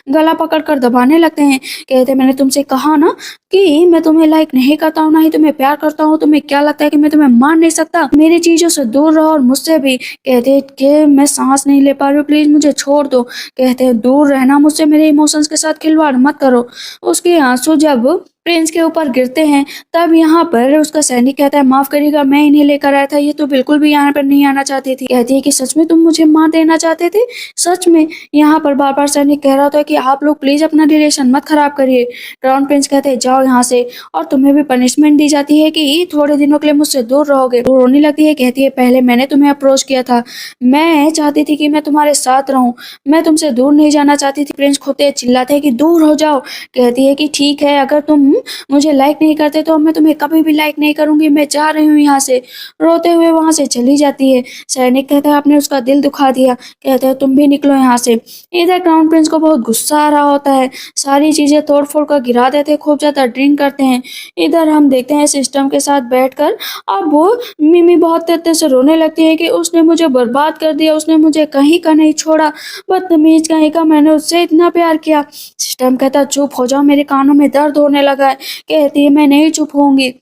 S1: गला पकड़कर दबाने लगते हैं। कहते मैंने तुमसे कहा ना कि मैं तुम्हें लाइक नहीं करता हूँ, ना ही तुम्हें प्यार करता हूँ। तुम्हें क्या लगता है कि मैं तुम्हें मार नहीं सकता। मेरी चीजों से दूर रहो और मुझसे भी। कहते कि मैं सांस नहीं ले पा रही हूँ, प्लीज मुझे छोड़ दो। कहते हैं दूर रहना मुझसे, मेरे इमोशंस के साथ खिलवाड़ मत करो। उसके आंसू जब प्रिंस के ऊपर गिरते हैं तब यहाँ पर उसका सैनिक कहता है माफ करिएगा मैं इन्हें लेकर आया था, ये तो बिल्कुल भी यहाँ पर नहीं आना चाहती थी। कहती है कि सच में तुम मुझे मार देना चाहते थे, सच में। यहाँ पर बार बार सैनिक कह रहा था कि आप लोग प्लीज अपना रिलेशन मत खराब करिए। क्राउन प्रिंस कहते हैं जाओ यहाँ से, और तुम्हें भी पनिशमेंट दी जाती है कि थोड़े दिनों के लिए मुझसे दूर रहोगे। वो रोने लगती है, कहती है पहले मैंने तुम्हें अप्रोच किया था, मैं चाहती थी कि मैं तुम्हारे साथ रहूं, मैं तुमसे दूर नहीं जाना चाहती थी। प्रिंस खुद चिल्लाते हैं कि दूर हो जाओ। कहती है कि ठीक है, अगर तुम मुझे लाइक नहीं करते तो मैं तुम्हें कभी भी लाइक नहीं करूँगी, मैं जा रही हूँ यहाँ से। रोते हुए वहाँ से चली जाती है। सैनिक कहता है आपने उसका दिल दुखा दिया, कहता है तुम भी निकलो यहाँ से। इधर क्राउन प्रिंस को बहुत गुस्सा आ रहा होता है, सारी चीज़ें तोड़-फोड़ कर गिरा देते हैं, खूब ज़्यादा ड्रिंक करते हैं। इधर हम देखते हैं सिस्टम के साथ बैठकर अब वो मिमी बहुत तेज़ से रोने लगती है कि उसने मुझे बर्बाद कर दिया, उसने मुझे कहीं का नहीं छोड़ा, बदतमीज़ कहीं का, मैंने उससे इतना प्यार किया। सिस्टम कहता है चुप हो जाओ, मेरे कानों में दर्द होने लगा है। कहती है मैं नहीं चुप होऊँगी।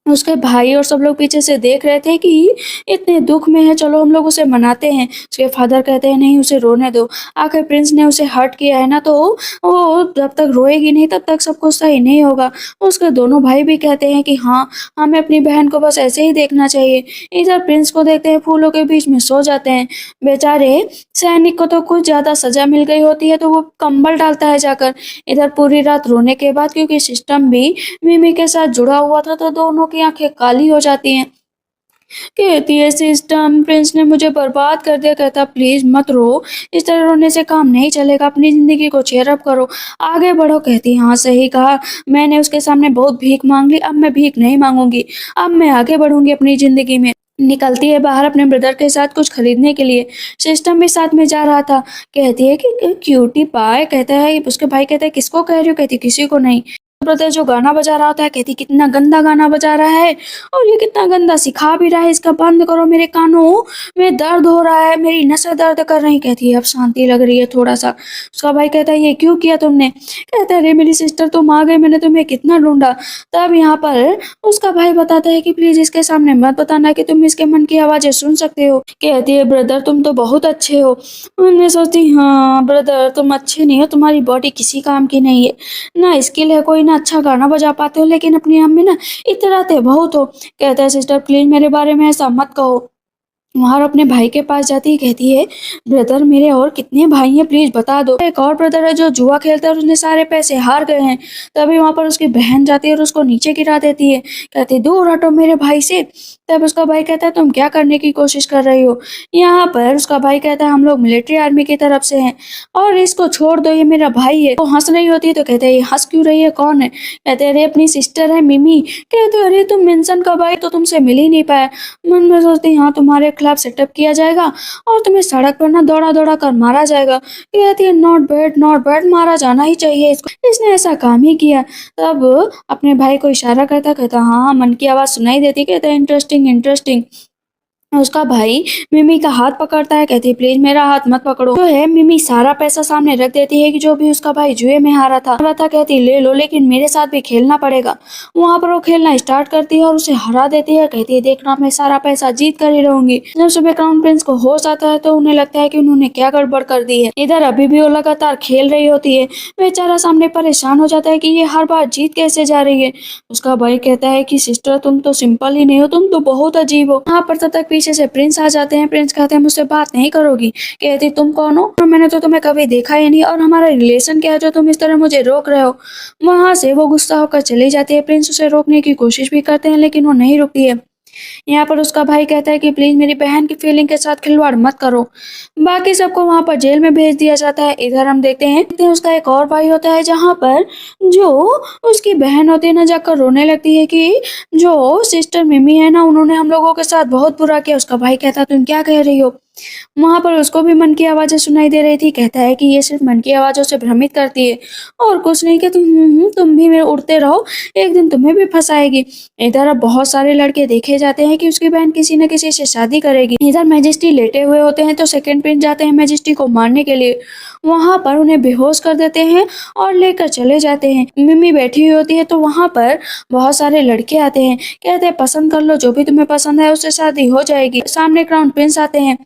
S1: उसके भाई और सब लोग पीछे से देख रहे थे कि इतने दुख में है, चलो हम लोग उसे मनाते हैं। उसके फादर कहते हैं नहीं उसे रोने दो, आखिर प्रिंस ने उसे हर्ट किया है ना, तो वो जब तक रोएगी नहीं तब तक सब कुछ सही नहीं होगा। उसके दोनों भाई भी कहते हैं कि हाँ, हमें अपनी बहन को बस ऐसे ही देखना चाहिए। इधर प्रिंस को देखते हैं फूलों के बीच में सो जाते हैं। बेचारे सैनिक को तो कुछ ज़्यादा सज़ा मिल गई होती है तो वो कंबल डालता है जाकर। इधर पूरी रात रोने के बाद, क्योंकि सिस्टम भी मिमी के साथ जुड़ा हुआ था, तो दोनों की आंखें काली हो जाती हैं। कहती है सिस्टम प्रिंस ने मुझे बर्बाद कर दिया। कहता प्लीज मत रो, इस तरह रोने से काम नहीं चलेगा, अपनी जिंदगी को चेयर अप करो, आगे बढ़ो। कहती हाँ सही कहा, मैंने उसके सामने बहुत भीख मांग ली, अब मैं भीख नहीं मांगूंगी, अब मैं आगे बढ़ूंगी अपनी जिंदगी में। निकलती है बाहर अपने ब्रदर के साथ कुछ खरीदने के लिए। सिस्टम भी साथ में जा रहा था। कहती है कि क्यूटी पाए। कहता है उसके भाई कहता है किसको कह रही हो? कहती किसी को नहीं। ब्रदर जो गाना बजा रहा होता है, कहती कितना गंदा गाना बजा रहा है और ये कितना गंदा सिखा भी रहा है, इसका बंद करो, मेरे कानों में दर्द हो रहा है, मेरी नसें दर्द कर रही। कहती है अब शांति लग रही है थोड़ा सा। उसका भाई कहता है ये क्यों किया तुमने? कहता है अरे मेरी सिस्टर तुम आ गई, मैंने तुम्हें कितना ढूंढा। तब यहाँ पर उसका भाई बताता है कि प्लीज इसके सामने मत बताना कि तुम इसके मन की आवाजें सुन सकते हो। कहती है ब्रदर तुम तो बहुत अच्छे हो। मैं सोचती हाँ ब्रदर तुम अच्छे नहीं हो, तुम्हारी बॉडी किसी काम की नहीं है, ना स्किल है कोई, ना अच्छा गाना बजा पाते हो, लेकिन अपने आप में ना इतराते बहुत हो। कहता है सिस्टर प्लीज मेरे बारे में ऐसा मत कहो। वहां अपने भाई के पास जाती है, कहती है ब्रदर मेरे और कितने भाई हैं प्लीज बता दो। एक और ब्रदर है जो जुआ खेलता है और उसने सारे पैसे हार गए हैं। तभी वहां पर उसकी बहन जाती है और उसको नीचे गिरा देती है। कहती है दूर हटो मेरे भाई से। तब उसका भाई कहता है तुम क्या करने की कोशिश कर रही हो? यहाँ पर उसका भाई कहता है हम लोग मिलिट्री आर्मी की तरफ से हैं और इसको छोड़ दो, ये मेरा भाई है। वो हंस रही होती है तो कहते हैं ये हंस क्यों रही है, कौन है? कहते हैं अरे अपनी सिस्टर है मिमी। कहते हैं अरे तुम मेंशन कब आई, तो तुमसे मिल ही नहीं पाया। मन में सोचती हाँ तुम्हारे खिलाफ सेटअप किया जाएगा और तुम्हें सड़क पर ना दौड़ा दौड़ा कर मारा जाएगा। कहती है नॉट बैड, मारा जाना ही चाहिए इसको, इसने ऐसा काम ही किया। तब अपने भाई को इशारा करता, कहता हाँ मन की आवाज सुनाई देती। कहता है इंटरेस्टिंग। उसका भाई मिमी का हाथ पकड़ता है। कहती है प्लीज मेरा हाथ मत पकड़ो। तो है मिमी सारा पैसा सामने रख देती है कि जो भी उसका भाई जुए में हारा था। कहती ले लो लेकिन मेरे साथ भी खेलना पड़ेगा। वहां पर वो खेलना स्टार्ट करती है और उसे हरा देती है। कहती है देखना मैं सारा पैसा जीत कर ही रहूंगी। जब सुबह क्राउन प्रिंस को होश आता है तो उन्हें लगता है कि उन्होंने क्या गड़बड़ कर दी है। इधर अभी भी वो लगातार खेल रही होती है। बेचारा सामने परेशान हो जाता है कि ये हर बार जीत कैसे जा रही है। उसका भाई कहता है कि सिस्टर तुम तो सिंपल ही नहीं हो, तुम तो बहुत अजीब हो। यहाँ पर तब तक पीछे से प्रिंस आ जाते हैं। प्रिंस कहते हैं मुझसे बात नहीं करोगी? कहती तुम कौन हो? मैंने तो तुम्हें कभी देखा ही नहीं, और हमारा रिलेशन क्या है जो तुम इस तरह मुझे रोक रहे हो? वहां से वो गुस्सा होकर चली जाती है। प्रिंस उसे रोकने की कोशिश भी करते हैं लेकिन वो नहीं रुकती है। यहाँ पर उसका भाई कहता है कि प्लीज मेरी बहन की फीलिंग के साथ खिलवाड़ मत करो। बाकी सबको वहां पर जेल में भेज दिया जाता है। इधर हम देखते हैं उसका एक और भाई होता है, जहाँ पर जो उसकी बहन होती है ना जाकर रोने लगती है कि जो सिस्टर मिमी है ना उन्होंने हम लोगों के साथ बहुत बुरा किया। उसका भाई कहता है तुम क्या कह रही हो? वहां पर उसको भी मन की आवाजें सुनाई दे रही थी। कहता है कि ये सिर्फ मन की आवाजों से भ्रमित करती है और कुछ नहीं, कि तुम भी मेरे उड़ते रहो, एक दिन तुम्हें भी फंसाएगी। इधर अब बहुत सारे लड़के देखे जाते हैं कि उसकी बहन किसी न किसी से शादी करेगी। इधर मैजेस्टी लेटे हुए होते हैं तो सेकंड प्रिंस जाते हैं मैजेस्टी को मारने के लिए। वहां पर उन्हें बेहोश कर देते हैं और लेकर चले जाते हैं। मिमी बैठी हुई होती है तो वहां पर बहुत सारे लड़के आते हैं। कहते हैं पसंद कर लो, जो भी तुम्हें पसंद है उससे शादी हो जाएगी। सामने क्राउन प्रिंस आते हैं।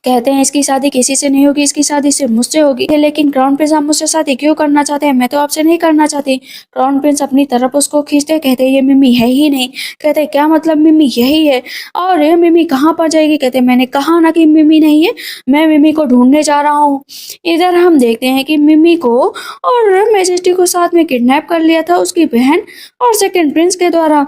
S1: कहते हैं इसकी शादी किसी से नहीं होगी, इसकी शादी सिर्फ मुझसे होगी। लेकिन क्राउन प्रिंस आप मुझसे शादी क्यों करना चाहते हैं? मैं तो आपसे नहीं करना चाहती। क्राउन प्रिंस अपनी तरफ उसको खींचते, कहते हैं ये मिमी है ही नहीं। कहते हैं क्या मतलब मिमी यही है, और ये मिमी कहाँ पर जाएगी? कहते हैं मैंने कहा ना कि मिमी नहीं है, मैं मिमी को ढूंढने जा रहा हूँ। इधर हम देखते हैं कि मिमी को और मैजेस्टी को साथ में किडनैप कर लिया था उसकी बहन और सेकंड प्रिंस के द्वारा।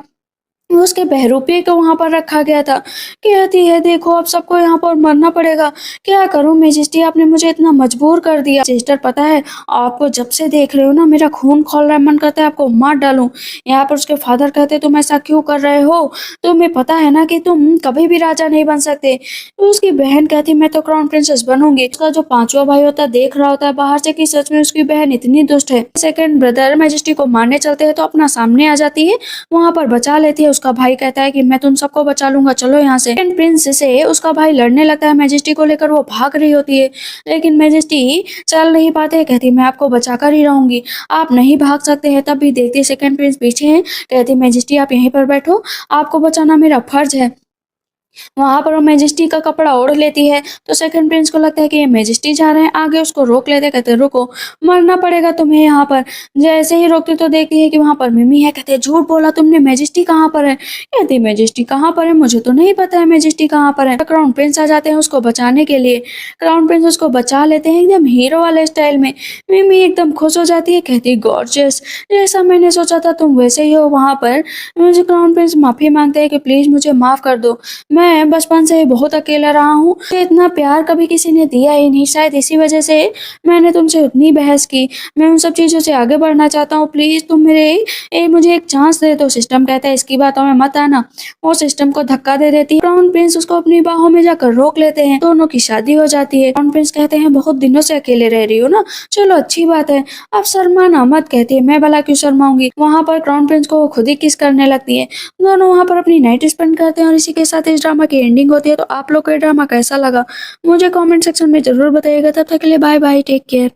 S1: उसके बहरूपे को वहाँ पर रखा गया था। कहती है देखो अब सबको यहाँ पर मरना पड़ेगा। क्या करूँ मैजेस्टी, आपने मुझे इतना मजबूर कर दिया। सिस्टर पता है आपको जब से देख रही हूँ ना मेरा खून खौल रहा है, मन करता है आपको मार डालूँ। यहाँ पर उसके फादर कहते तुम ऐसा क्यों कर रहे हो? तुम्हें पता है ना कि तुम कभी भी राजा नहीं बन सकते। तो उसकी बहन कहती मैं तो क्राउन प्रिंसेस बनूँगी। उसका जो पाँचवा भाई होता है देख रहा होता है बाहर से कि सच में उसकी बहन इतनी दुष्ट है। सेकंड ब्रदर मैजेस्टी को मारने चलते हैं तो अपना सामने आ जाती है, वहाँ पर बचा लेती है। उसका भाई कहता है कि मैं तुम सबको बचा लूंगा, चलो यहाँ से। सेकंड प्रिंस से उसका भाई लड़ने लगता है मैजेस्टी को लेकर, वो भाग रही होती है लेकिन मैजेस्टी चल नहीं पाते, कहती मैं आपको बचा कर ही रहूंगी, आप नहीं भाग सकते हैं। तब भी देखती है सेकंड प्रिंस पीछे है, कहती मैजेस्टी आप यहीं पर बैठो, आपको बचाना मेरा फर्ज है। वहाँ पर वो मैजेस्टी का कपड़ा ओढ़ लेती है तो सेकंड प्रिंस को लगता है कि ये मैजेस्टी जा रहे हैं आगे, उसको रोक लेते, कहते रुको मरना पड़ेगा तुम्हें यहाँ पर। जैसे ही रोकती तो देखती है कि वहाँ पर मिमी है, कहते झूठ बोला तुमने, मैजेस्टी कहाँ पर है? कहती मैजेस्टी कहाँ पर है, मुझे तो नहीं पता है मैजेस्टी कहाँ पर है। क्राउन प्रिंस आ जाते हैं उसको बचाने के लिए, क्राउन प्रिंस उसको बचा लेते हैं एकदम हीरो वाले स्टाइल में। मिमी एकदम खुश हो जाती है, कहती गॉर्जियस, जैसा मैंने सोचा था तुम वैसे ही हो। वहाँ पर मुझे क्राउन प्रिंस माफी मांगते हैं कि प्लीज मुझे माफ कर दो, मैं बचपन से बहुत अकेला रहा हूँ, मुझे इतना प्यार कभी किसी ने दिया ही नहीं, शायद इसी वजह से मैंने तुमसे उतनी बहस की। मैं उन सब चीज़ों से आगे बढ़ना चाहता हूँ, प्लीज़ तुम मुझे एक चांस दे दो। सिस्टम कहता है इसकी बातों में मत आना, वो सिस्टम को धक्का दे देती है। क्राउन प्रिंस उसको अपनी बाहों में जाकर रोक लेते हैं, दोनों की शादी हो जाती है। क्राउन प्रिंस कहते हैं बहुत दिनों से अकेले रह रही हो ना, चलो अच्छी बात है, अब शर्माना मत। कहती है मैं भला क्यों शर्माऊंगी। वहाँ पर क्राउन प्रिंस को वो खुद ही किस करने लगती है, दोनों वहाँ पर अपनी नाइट स्पेंड करते हैं और इसी के साथ इस ड्रामा की एंडिंग होती है। तो आप लोग को ये ड्रामा कैसा लगा मुझे कमेंट सेक्शन में जरूर बताइएगा। तब तक के लिए बाय बाय, टेक केयर।